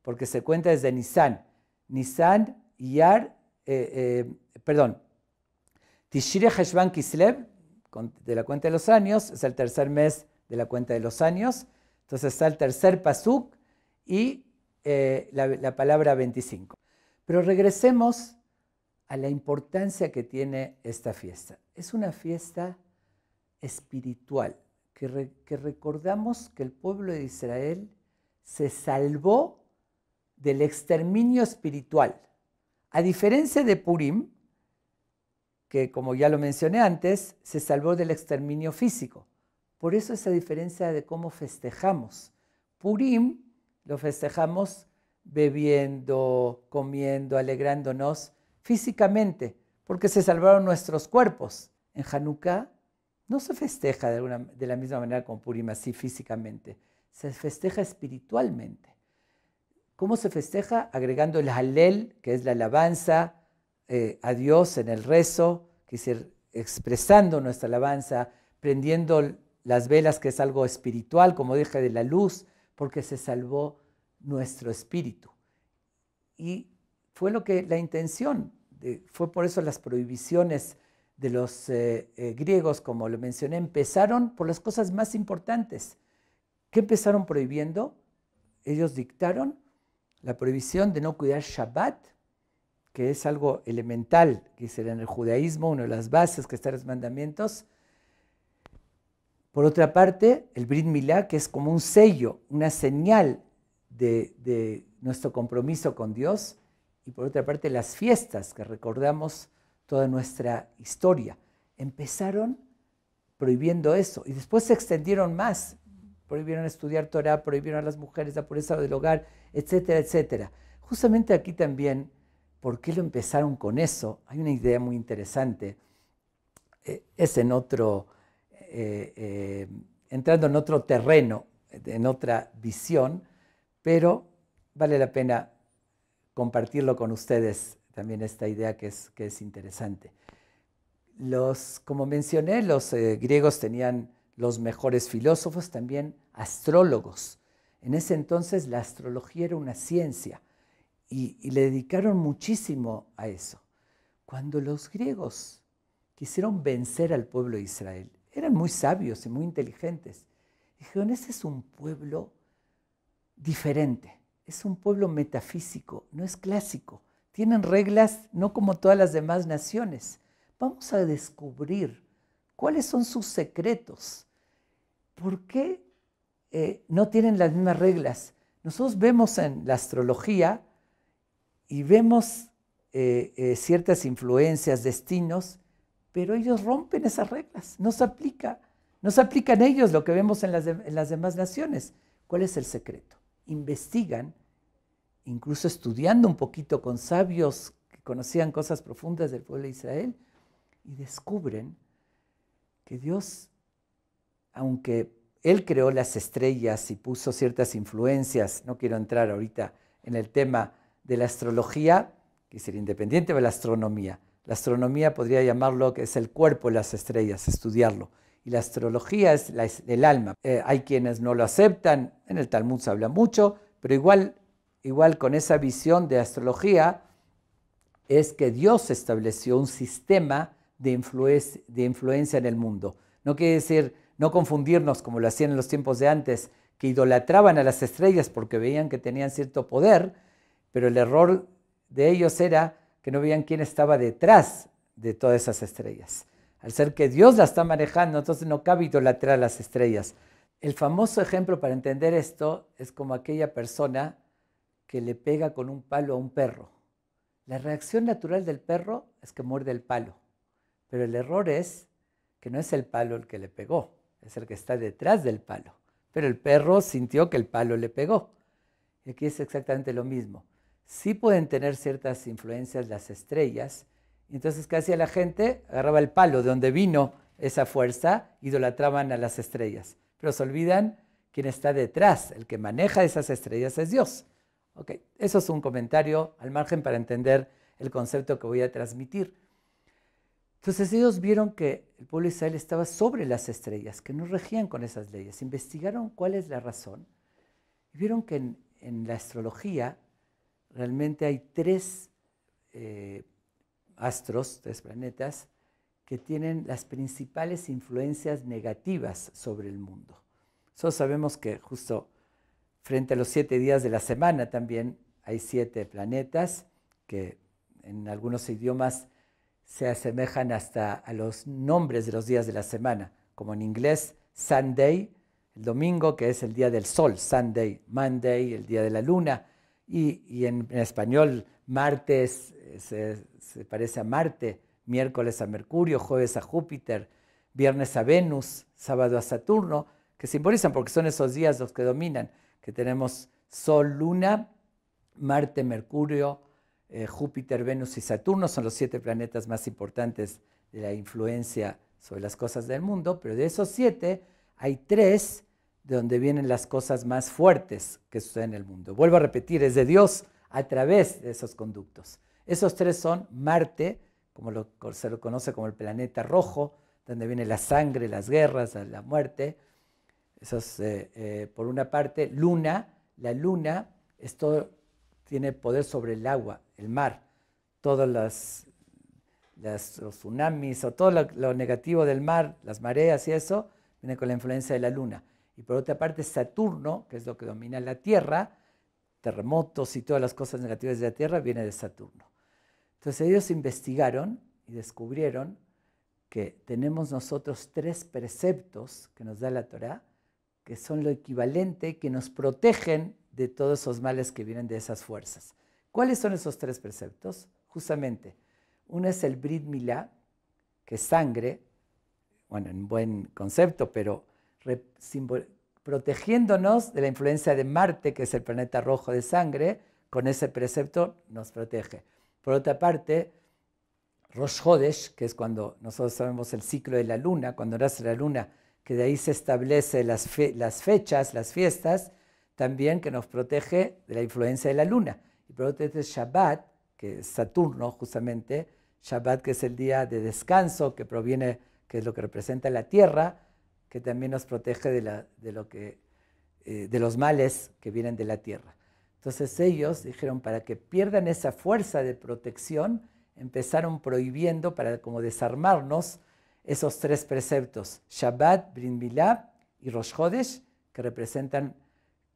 porque se cuenta desde Nisan. Nisan, Iyar, Tishri Heshvan Kislev, de la cuenta de los años, es el tercer mes de la cuenta de los años. Entonces está el tercer pasuk y la palabra 25. Pero regresemos a la importancia que tiene esta fiesta. Es una fiesta espiritual, que recordamos que el pueblo de Israel se salvó del exterminio espiritual. A diferencia de Purim, que como ya lo mencioné antes, se salvó del exterminio físico. Por eso esa diferencia de cómo festejamos. Purim lo festejamos bebiendo, comiendo, alegrándonos físicamente, porque se salvaron nuestros cuerpos. En Hanukkah no se festeja de la misma manera como Purim, así físicamente. Se festeja espiritualmente. ¿Cómo se festeja? Agregando el Halel, que es la alabanza a Dios en el rezo, que es expresando nuestra alabanza, prendiendo las velas, que es algo espiritual, como dije, de la luz, porque se salvó nuestro espíritu. Y fue la intención, fue por eso las prohibiciones de los griegos, como lo mencioné, empezaron por las cosas más importantes. ¿Qué empezaron prohibiendo? Ellos dictaron la prohibición de no cuidar Shabbat, que es algo elemental, que es en el judaísmo, una de las bases que están en los mandamientos. Por otra parte, el Brit Milá, que es como un sello, una señal de nuestro compromiso con Dios. Y por otra parte, las fiestas, que recordamos toda nuestra historia. Empezaron prohibiendo eso y después se extendieron más. Prohibieron estudiar Torah, prohibieron a las mujeres la pureza del hogar, etcétera, etcétera. Justamente aquí también, ¿por qué lo empezaron con eso? Hay una idea muy interesante. Es en otro, entrando en otro terreno, en otra visión, pero vale la pena compartirlo con ustedes también esta idea que es interesante. Como mencioné, los griegos tenían los mejores filósofos, también astrólogos. En ese entonces la astrología era una ciencia y le dedicaron muchísimo a eso. Cuando los griegos quisieron vencer al pueblo de Israel, eran muy sabios y muy inteligentes. Dijeron, ese es un pueblo diferente, es un pueblo metafísico, no es clásico. Tienen reglas no como todas las demás naciones. Vamos a descubrir cuáles son sus secretos. ¿Por qué no tienen las mismas reglas? Nosotros vemos en la astrología y vemos ciertas influencias, destinos, pero ellos rompen esas reglas. No se aplican ellos lo que vemos en las demás naciones. ¿Cuál es el secreto? Investigan, incluso estudiando un poquito con sabios que conocían cosas profundas del pueblo de Israel, y descubren que Dios, aunque Él creó las estrellas y puso ciertas influencias, no quiero entrar ahorita en el tema de la astrología, que sería independiente de la astronomía. La astronomía podría llamarlo que es el cuerpo de las estrellas, estudiarlo. Y la astrología es el alma. Hay quienes no lo aceptan, en el Talmud se habla mucho, pero igual con esa visión de astrología es que Dios estableció un sistema de influencia en el mundo. No quiere decir no confundirnos como lo hacían en los tiempos de antes, que idolatraban a las estrellas porque veían que tenían cierto poder, pero el error de ellos era que no veían quién estaba detrás de todas esas estrellas. Al ser que Dios la está manejando, entonces no cabe idolatrar a las estrellas. El famoso ejemplo para entender esto es como aquella persona que le pega con un palo a un perro. La reacción natural del perro es que muerde el palo, pero el error es que no es el palo el que le pegó, es el que está detrás del palo. Pero el perro sintió que el palo le pegó. Y aquí es exactamente lo mismo. Sí pueden tener ciertas influencias las estrellas, y entonces ¿qué hacía la gente? Agarraba el palo de donde vino esa fuerza, idolatraban a las estrellas. Pero se olvidan quién está detrás, el que maneja esas estrellas es Dios. Ok, eso es un comentario al margen para entender el concepto que voy a transmitir. Entonces ellos vieron que el pueblo de Israel estaba sobre las estrellas, que no regían con esas leyes. Investigaron cuál es la razón y vieron que en la astrología realmente hay tres astros, tres planetas, que tienen las principales influencias negativas sobre el mundo. Nosotros sabemos que justo frente a los 7 días de la semana también hay 7 planetas que en algunos idiomas se asemejan hasta a los nombres de los días de la semana, como en inglés Sunday, el domingo, que es el día del sol, Sunday, Monday, el día de la luna, y en español martes se parece a Marte, miércoles a Mercurio, jueves a Júpiter, viernes a Venus, sábado a Saturno, que simbolizan porque son esos días los que dominan, que tenemos Sol, Luna, Marte, Mercurio, Júpiter, Venus y Saturno, son los 7 planetas más importantes de la influencia sobre las cosas del mundo, pero de esos 7 hay 3 de donde vienen las cosas más fuertes que suceden en el mundo. Vuelvo a repetir, es de Dios a través de esos conductos. Esos 3 son Marte, como se lo conoce como el planeta rojo, donde viene la sangre, las guerras, la muerte. Eso es, por una parte, Luna. La Luna tiene poder sobre el agua, el mar. Todos los tsunamis o todo lo negativo del mar, las mareas y eso, viene con la influencia de la Luna. Y por otra parte, Saturno, que es lo que domina la Tierra, terremotos y todas las cosas negativas de la Tierra, viene de Saturno. Entonces ellos investigaron y descubrieron que tenemos nosotros 3 preceptos que nos da la Torá, que son lo equivalente, que nos protegen de todos esos males que vienen de esas fuerzas. ¿Cuáles son esos 3 preceptos? Justamente, uno es el Brit Milá, que es sangre, bueno, en buen concepto, pero protegiéndonos de la influencia de Marte, que es el planeta rojo de sangre, con ese precepto nos protege. Por otra parte, Rosh Hodesh, que es cuando nosotros sabemos el ciclo de la luna, cuando nace la luna, que de ahí se establece las fechas, las fiestas, también que nos protege de la influencia de la luna. Y por otro lado, Shabbat, que es Saturno justamente, Shabbat que es el día de descanso, que proviene, que es lo que representa la tierra, que también nos protege de los males que vienen de la tierra. Entonces ellos dijeron, para que pierdan esa fuerza de protección, empezaron prohibiendo, para como desarmarnos, esos 3 preceptos, Shabbat, Brit Milá y Rosh Hodesh, que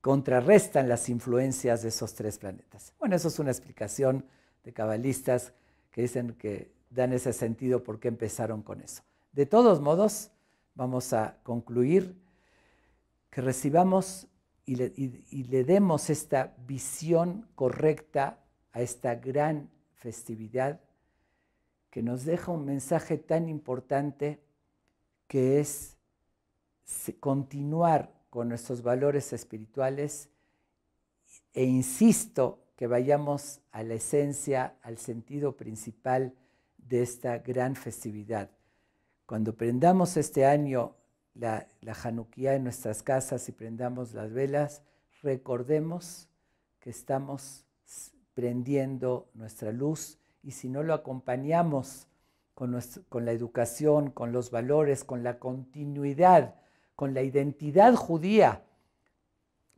contrarrestan las influencias de esos 3 planetas. Bueno, eso es una explicación de cabalistas que dicen que dan ese sentido por qué empezaron con eso. De todos modos, vamos a concluir que recibamos y le demos esta visión correcta a esta gran festividad que nos deja un mensaje tan importante, que es continuar con nuestros valores espirituales e insisto que vayamos a la esencia, al sentido principal de esta gran festividad. Cuando prendamos este año la Hanukkah en nuestras casas y prendamos las velas, recordemos que estamos prendiendo nuestra luz, y si no lo acompañamos con la educación, con los valores, con la continuidad, con la identidad judía,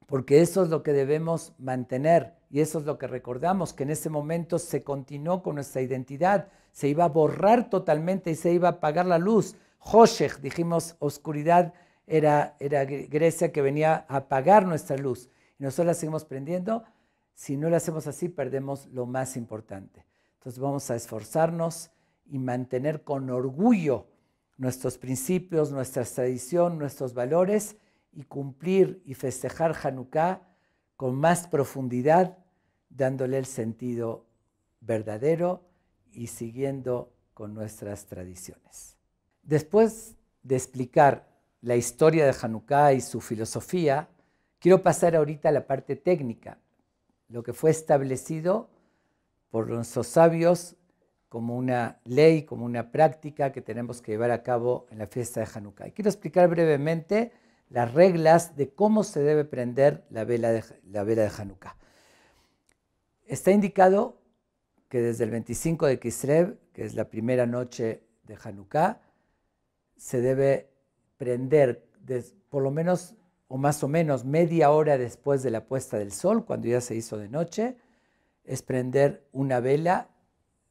porque eso es lo que debemos mantener y eso es lo que recordamos, que en ese momento se continuó con nuestra identidad, se iba a borrar totalmente y se iba a apagar la luz. Hoshech, dijimos, oscuridad, era Grecia que venía a apagar nuestra luz. Y nosotros la seguimos prendiendo. Si no lo hacemos así, perdemos lo más importante. Entonces vamos a esforzarnos y mantener con orgullo nuestros principios, nuestra tradición, nuestros valores y cumplir y festejar Hanukkah con más profundidad, dándole el sentido verdadero y siguiendo con nuestras tradiciones. Después de explicar la historia de Hanukkah y su filosofía, quiero pasar ahorita a la parte técnica, lo que fue establecido por nuestros sabios como una ley, como una práctica que tenemos que llevar a cabo en la fiesta de Hanukkah. Y quiero explicar brevemente las reglas de cómo se debe prender la vela de Hanukkah. Está indicado que desde el 25 de Kislev, que es la primera noche de Hanukkah, se debe prender por lo menos o más o menos media hora después de la puesta del sol, cuando ya se hizo de noche, es prender una vela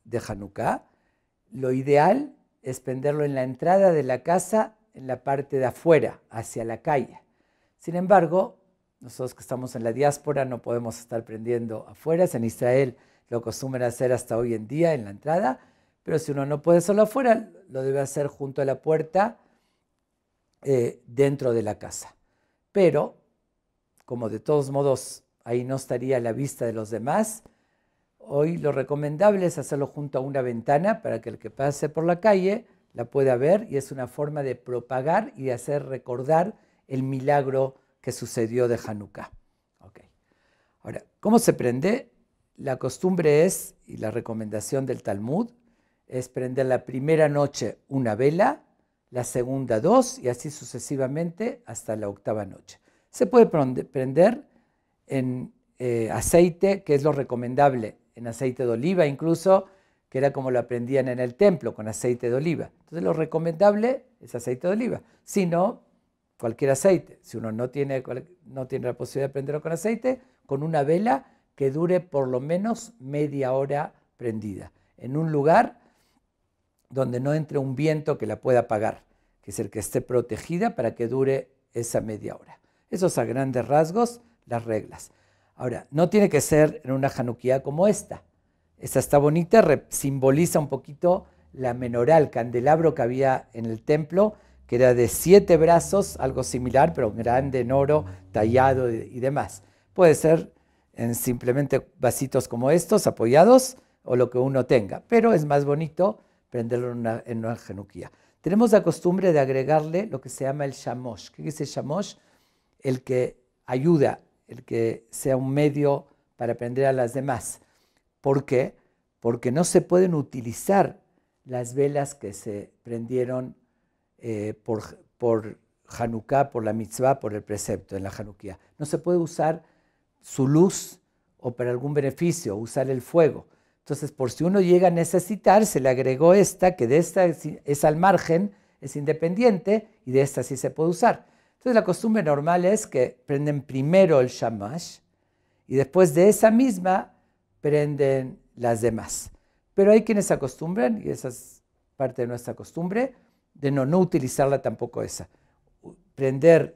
de Hanukkah. Lo ideal es prenderlo en la entrada de la casa, en la parte de afuera, hacia la calle. Sin embargo, nosotros que estamos en la diáspora no podemos estar prendiendo afuera. En Israel lo acostumbran a hacer hasta hoy en día en la entrada, pero si uno no puede hacerlo afuera, lo debe hacer junto a la puerta dentro de la casa. Pero, como de todos modos ahí no estaría a la vista de los demás, hoy lo recomendable es hacerlo junto a una ventana para que el que pase por la calle la pueda ver, y es una forma de propagar y de hacer recordar el milagro que sucedió de Hanukkah. Okay. Ahora, ¿cómo se prende? La costumbre es, y la recomendación del Talmud, es prender la primera noche una vela, la segunda 2 y así sucesivamente hasta la octava noche. Se puede prender en aceite, que es lo recomendable, en aceite de oliva incluso, que era como lo aprendían en el templo, con aceite de oliva. Entonces lo recomendable es aceite de oliva, si no, cualquier aceite. Si uno no tiene la posibilidad de prenderlo con aceite, con una vela que dure por lo menos media hora prendida, en un lugar donde no entre un viento que la pueda apagar, que es el que esté protegida para que dure esa media hora. Esos a grandes rasgos, las reglas. Ahora, no tiene que ser en una Hanukkah como esta. Esta está bonita, simboliza un poquito la menorá, el candelabro que había en el templo, que era de 7 brazos, algo similar, pero grande, en oro, tallado y demás. Puede ser en simplemente vasitos como estos, apoyados, o lo que uno tenga, pero es más bonito prenderlo en una Hanukkah. Tenemos la costumbre de agregarle lo que se llama el shamosh. ¿Qué es el shamosh? El que ayuda, el que sea un medio para prender a las demás. ¿Por qué? Porque no se pueden utilizar las velas que se prendieron por Hanukkah, por la mitzvah, por el precepto en la Hanukkah. No se puede usar su luz o para algún beneficio, usar el fuego. Entonces, por si uno llega a necesitar, se le agregó esta, que de esta es al margen, es independiente, y de esta sí se puede usar. Entonces, la costumbre normal es que prenden primero el shamash, y después de esa misma prenden las demás. Pero hay quienes se acostumbran, y esa es parte de nuestra costumbre, de no utilizarla tampoco esa. Prender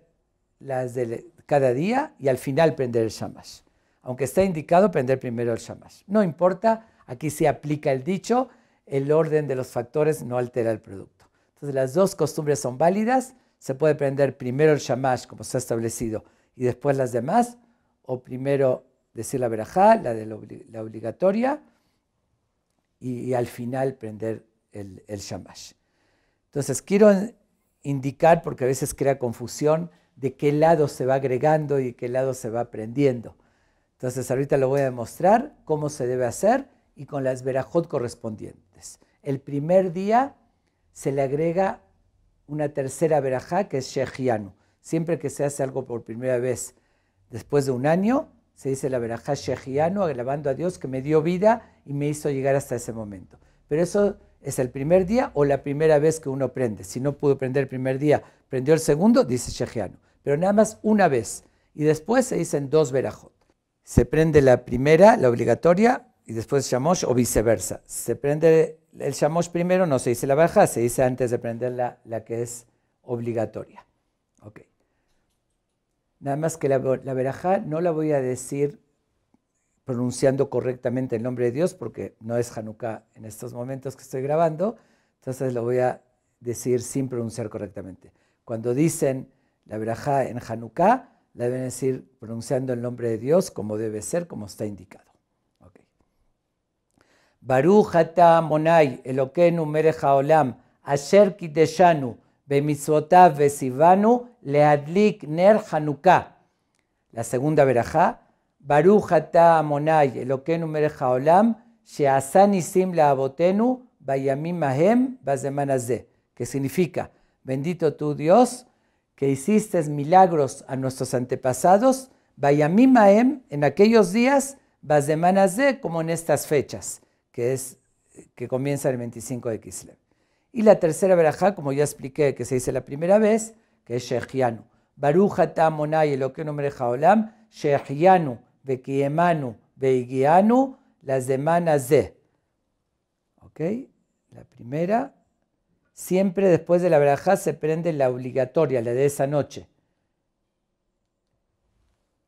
las de cada día y al final prender el shamash. Aunque está indicado prender primero el shamash. No importa, aquí se aplica el dicho, el orden de los factores no altera el producto. Entonces las dos costumbres son válidas, se puede prender primero el shamash como está establecido y después las demás, o primero decir la verajá, la obligatoria, y al final prender el shamash. Entonces quiero indicar, porque a veces crea confusión, de qué lado se va agregando y qué lado se va prendiendo. Entonces ahorita lo voy a demostrar cómo se debe hacer y con las verajot correspondientes. El primer día se le agrega una tercera verajá que es Shehianu. Siempre que se hace algo por primera vez después de un año, se dice la verajá Shehianu, alabando a Dios que me dio vida y me hizo llegar hasta ese momento. Pero eso es el primer día o la primera vez que uno prende. Si no pudo prender el primer día, prendió el segundo, dice Shehianu. Pero nada más una vez. Y después se dicen 2 verajot. Se prende la primera, la obligatoria, y después el shamosh, o viceversa. Se prende el shamosh primero, no se dice la verajá, se dice antes de prender la que es obligatoria. Okay. Nada más que la verajá no la voy a decir pronunciando correctamente el nombre de Dios, porque no es Hanukkah en estos momentos que estoy grabando, entonces lo voy a decir sin pronunciar correctamente. Cuando dicen la verajá en Hanukkah, la deben decir pronunciando el nombre de Dios como debe ser, como está indicado. Okay. Baruch ata Monai Elokeinu melech haolam asher kideshanu bemitzvotav vesivanu leadlik ner Hanukkah. La segunda verajá, Baruch ata Amonai Elokeinu melech haolam she'asa nisim la'avotenu bayamim ahem bazeman hazeh, que significa, bendito tu Dios, que hiciste milagros a nuestros antepasados, bayamim ahem, en aquellos días, bazeman hazeh, como en estas fechas, que comienza el 25 de Kislev. Y la tercera verajá, como ya expliqué, que se dice la primera vez, que es Shehianu. Baruch ata Amonai Elokeinu melech haolam shehianu vekiemanu veigianu lazeman hazeh. ¿Ok? La primera. Siempre después de la verajá se prende la obligatoria, la de esa noche.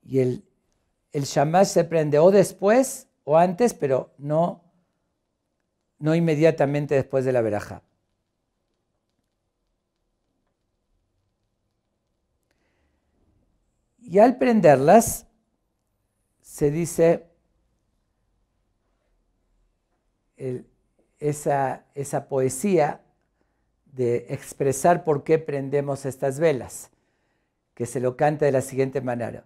Y el shamash se prende o después o antes, pero no inmediatamente después de la verajá. Y al prenderlas, se dice esa poesía de expresar por qué prendemos estas velas, que se lo canta de la siguiente manera.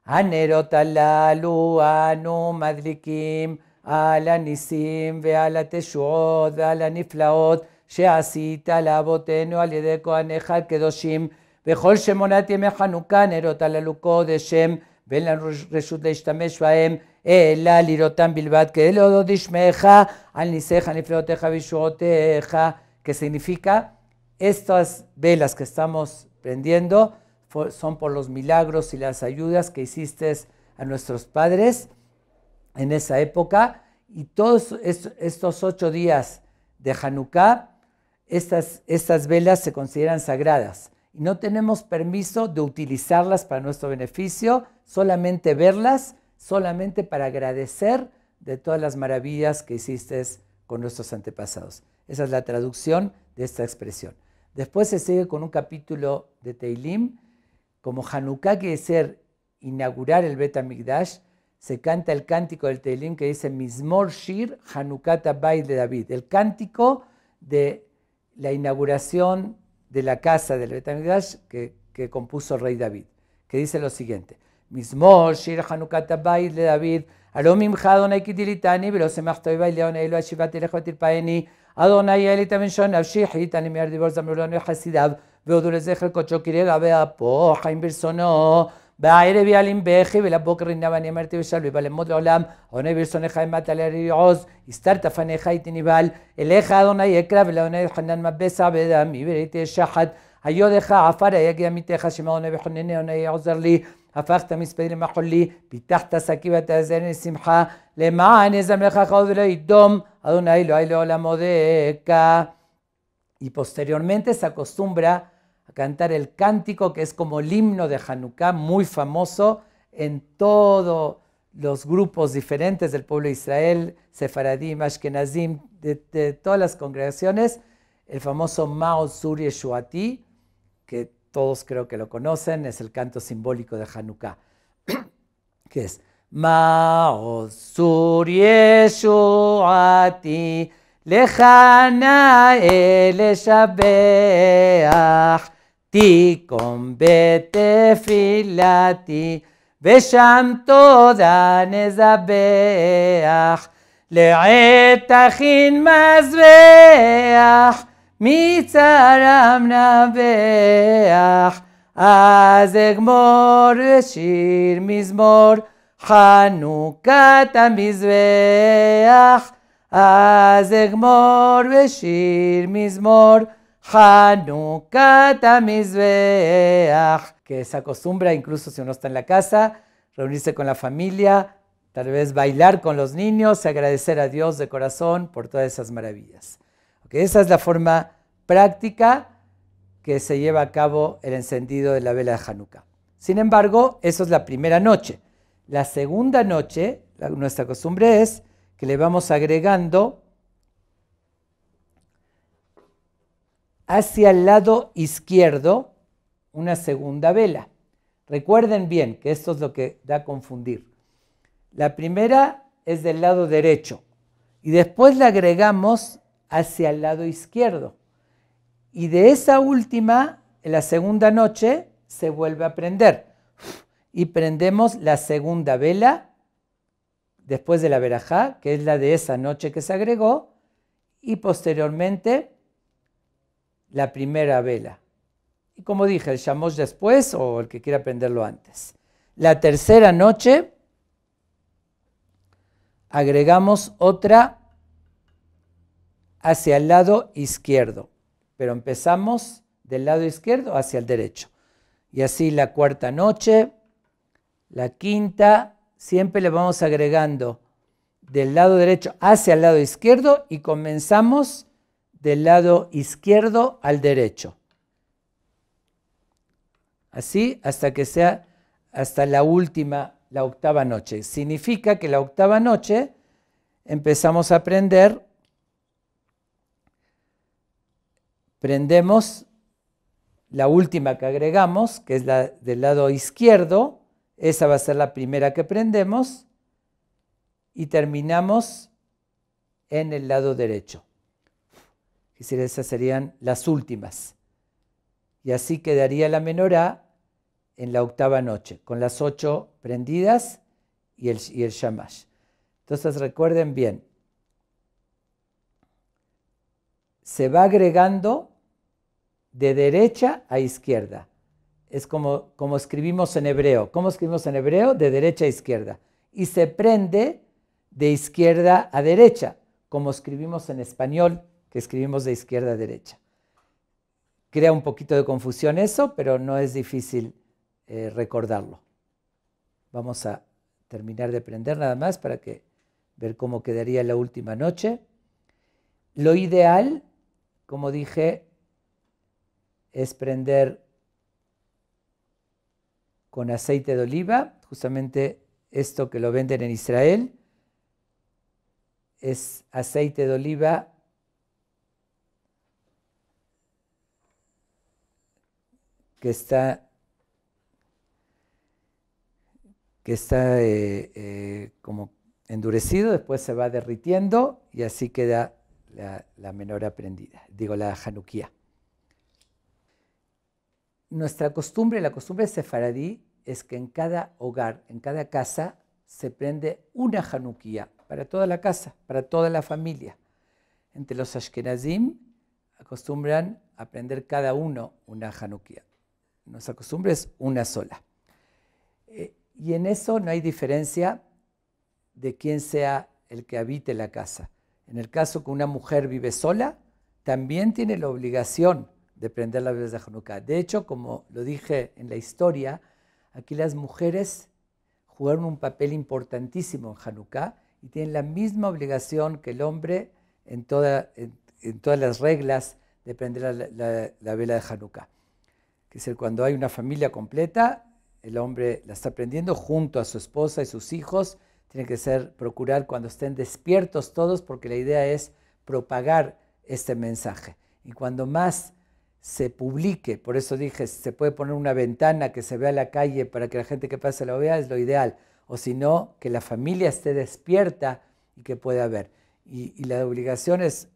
Hanerot halalu anu madlikim ala nisim ve'ala teshuot ve'ala niflaot she'asita la'avotenu al yedei kohanecha kedoshim v'chol shemonat yemei Chanukah nerot halalu kodeshem ve'en lanu reshut leishtamesh ba'hem אלא לראותם בלבד, כדי להודות לשמך על ניסיך, נפלאותיך וישועותיך, que significa, estas velas que estamos prendiendo son por los milagros y las ayudas que hiciste a nuestros padres en esa época, y todos estos 8 días de Hanukkah, estas velas se consideran sagradas, y no tenemos permiso de utilizarlas para nuestro beneficio, solamente verlas, solamente para agradecer de todas las maravillas que hiciste con nuestros antepasados. Esa es la traducción de esta expresión. Después se sigue con un capítulo de Teilim. Como Hanukkah quiere ser inaugurar el Bet HaMikdash, se canta el cántico del Teilim que dice Mizmor Shir Hanukkat Habayit de David, el cántico de la inauguración de la casa del Bet HaMikdash que compuso el rey David, que dice lo siguiente: Mizmor Shir Hanukkat Habayit de David, Alom Imcha Adonai Kitilitani, Velo Semachto Bay Leonei Lo Ashivati Lecho Tirpaeni, Adonai Elita Menshon Avshi Hitani Miar Divor Zamrulano Hasidav, Veodur Ezecher Kocho Kirega Bea Po Haim Birsono, Baere Bialim Beji, Vela Boker Rinavani Merti Vishal, Vivalemot Olam, Adonai Birsoneja y Mataleri Oz, Istarta Faneja y Tinibal, Eleja Adonai Ekra, Velaonai Hanan Mabesa Bedam, Iberite Shahat, Ayodeja Afara Yagia Miteja Shimone Behonene Onai Ozerli, הפכת מספדים מחולי, פיתחת סקיבת הזרן שמחה, למען יזמרך חוד ולדום, אדוני אלוהי לעולם עודך. Y posteriormente se acostumbra a cantar el cántico que es como el himno de Hanukkah, muy famoso en todos los grupos diferentes del pueblo de Israel, Sefaradim, Ashkenazim, de todas las congregaciones, el famoso Ma'od Sur Yeshuati, que todos creo que lo conocen, es el canto simbólico de Hanukkah, que es Ma'od Sur Yeshuati, Lejana Eleshabeach, Tikom Betefilati, Vesham Toda Nezabeach, Le'et Achin Mazbeach, Mitzaram Nabeach, Az Egmor Shir Mizmor, Hanukkat HaMizbeach, Az Egmor Shir Mizmor, Hanukkat HaMizbeach. Que se acostumbra, incluso si uno está en la casa, reunirse con la familia, tal vez bailar con los niños y agradecer a Dios de corazón por todas esas maravillas. Okay, esa es la forma práctica que se lleva a cabo el encendido de la vela de Hanukkah. Sin embargo, eso es la primera noche. La segunda noche, nuestra costumbre es que le vamos agregando hacia el lado izquierdo una segunda vela. Recuerden bien que esto es lo que da a confundir. La primera es del lado derecho y después le agregamos hacia el lado izquierdo. Y de esa última, en la segunda noche, se vuelve a prender. y prendemos la segunda vela después de la verajá, que es la de esa noche que se agregó, y posteriormente la primera vela. Y como dije, el shamosh después o el que quiera prenderlo antes. La tercera noche agregamos otra hacia el lado izquierdo, pero empezamos del lado izquierdo hacia el derecho. Y así la cuarta noche, la quinta, siempre le vamos agregando del lado derecho hacia el lado izquierdo y comenzamos del lado izquierdo al derecho. Así hasta que sea hasta la última, la octava noche. Significa que la octava noche empezamos a prendemos la última que agregamos, que es la del lado izquierdo, esa va a ser la primera que prendemos, y terminamos en el lado derecho. Es decir, esas serían las últimas. Y así quedaría la menorá en la octava noche, con las 8 prendidas y el shamash. Entonces recuerden bien, se va agregando de derecha a izquierda. Es como escribimos en hebreo. ¿Cómo escribimos en hebreo? De derecha a izquierda. Y se prende de izquierda a derecha, como escribimos en español, que escribimos de izquierda a derecha. Crea un poquito de confusión eso, pero no es difícil recordarlo. Vamos a terminar de prender nada más para ver cómo quedaría la última noche. Lo ideal, como dije, es prender con aceite de oliva, justamente esto que lo venden en Israel, es aceite de oliva que está como endurecido, después se va derritiendo y así queda la menorá prendida, la januquía. Nuestra costumbre, la costumbre sefaradí, es que en cada hogar, en cada casa, se prende una januquía para toda la casa, para toda la familia. Entre los ashkenazim acostumbran a prender cada uno una januquía. Nuestra costumbre es una sola. Y en eso no hay diferencia de quién sea el que habite la casa. En el caso que una mujer vive sola, también tiene la obligación de prender las velas de Hanukkah. De hecho, como lo dije en la historia, aquí las mujeres jugaron un papel importantísimo en Hanukkah y tienen la misma obligación que el hombre en todas las reglas de prender la vela de Hanukkah. Que es decir, cuando hay una familia completa, el hombre la está prendiendo junto a su esposa y sus hijos. Tiene que procurar cuando estén despiertos todos, porque la idea es propagar este mensaje. Y cuando más se publique, por eso dije, se puede poner una ventana que se vea la calle para que la gente que pase lo vea, es lo ideal. O si no, que la familia esté despierta y que pueda ver. Y la obligación es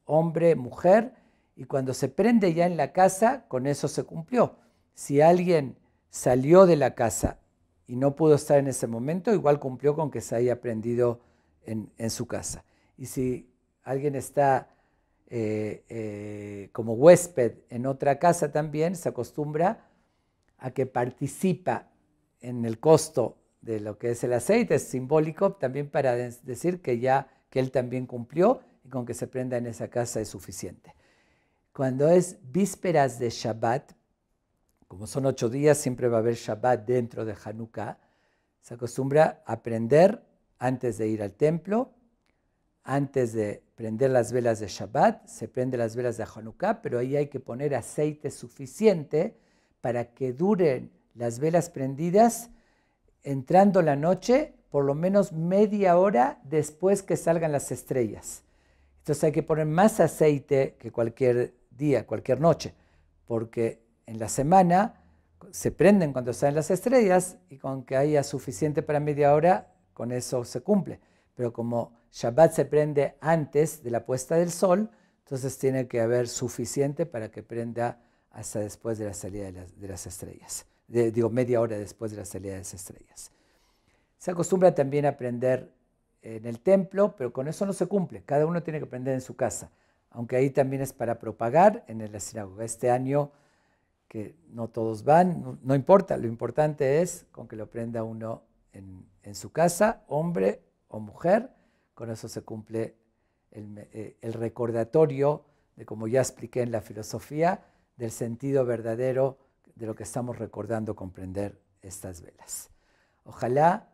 hombre, mujer, y cuando se prende ya en la casa, con eso se cumplió. Si alguien salió de la casa y no pudo estar en ese momento, igual cumplió con que se haya prendido en su casa. Y si alguien está como huésped en otra casa también, se acostumbra a que participa en el costo de lo que es el aceite, es simbólico también para decir que él también cumplió y con que se prenda en esa casa es suficiente. Cuando es vísperas de Shabbat, como son 8 días, siempre va a haber Shabbat dentro de Hanukkah, se acostumbra a prender antes de ir al templo, antes de prender las velas de Shabbat, se prende las velas de Hanukkah, pero ahí hay que poner aceite suficiente para que duren las velas prendidas entrando la noche por lo menos media hora después que salgan las estrellas. Entonces hay que poner más aceite que cualquier día, cualquier noche, porque en la semana se prenden cuando salen las estrellas y con que haya suficiente para media hora, con eso se cumple. Pero como Shabbat se prende antes de la puesta del sol, entonces tiene que haber suficiente para que prenda hasta después de la salida de las estrellas. media hora después de la salida de las estrellas. Se acostumbra también a aprender en el templo, pero con eso no se cumple. Cada uno tiene que aprender en su casa, aunque ahí también es para propagar en la sinagoga. Este año, que no todos van, no importa, lo importante es con que lo aprenda uno en su casa, hombre o mujer. Con eso se cumple el recordatorio de, como ya expliqué en la filosofía, del sentido verdadero de lo que estamos recordando, comprender estas velas. Ojalá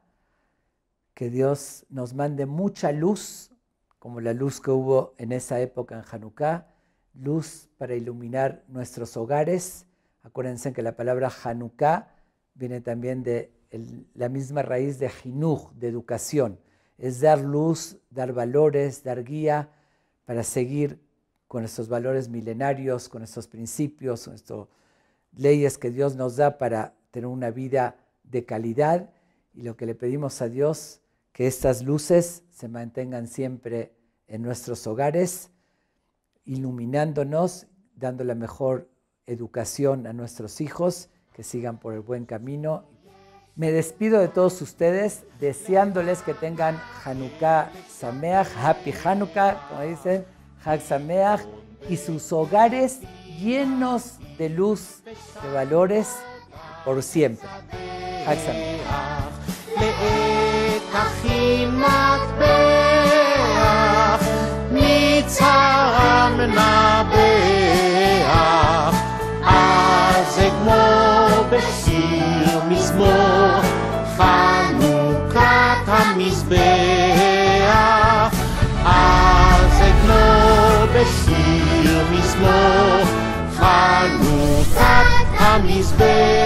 que Dios nos mande mucha luz, como la luz que hubo en esa época en Hanukkah, luz para iluminar nuestros hogares. Acuérdense que la palabra Hanukkah viene también de la misma raíz de Jinuj, de educación. Es dar luz, dar valores, dar guía para seguir con estos valores milenarios, con estos principios, con estas leyes que Dios nos da para tener una vida de calidad. Y lo que le pedimos a Dios, que estas luces se mantengan siempre en nuestros hogares, iluminándonos, dando la mejor educación a nuestros hijos, que sigan por el buen camino. Me despido de todos ustedes, deseándoles que tengan Hanukkah Sameach, Happy Hanukkah, como dicen, Hag Sameach, y sus hogares llenos de luz, de valores, por siempre. Hag Sameach. בשיר מזמור חנוכת המזבח אז אגמור בשיר מזמור חנוכת המזבח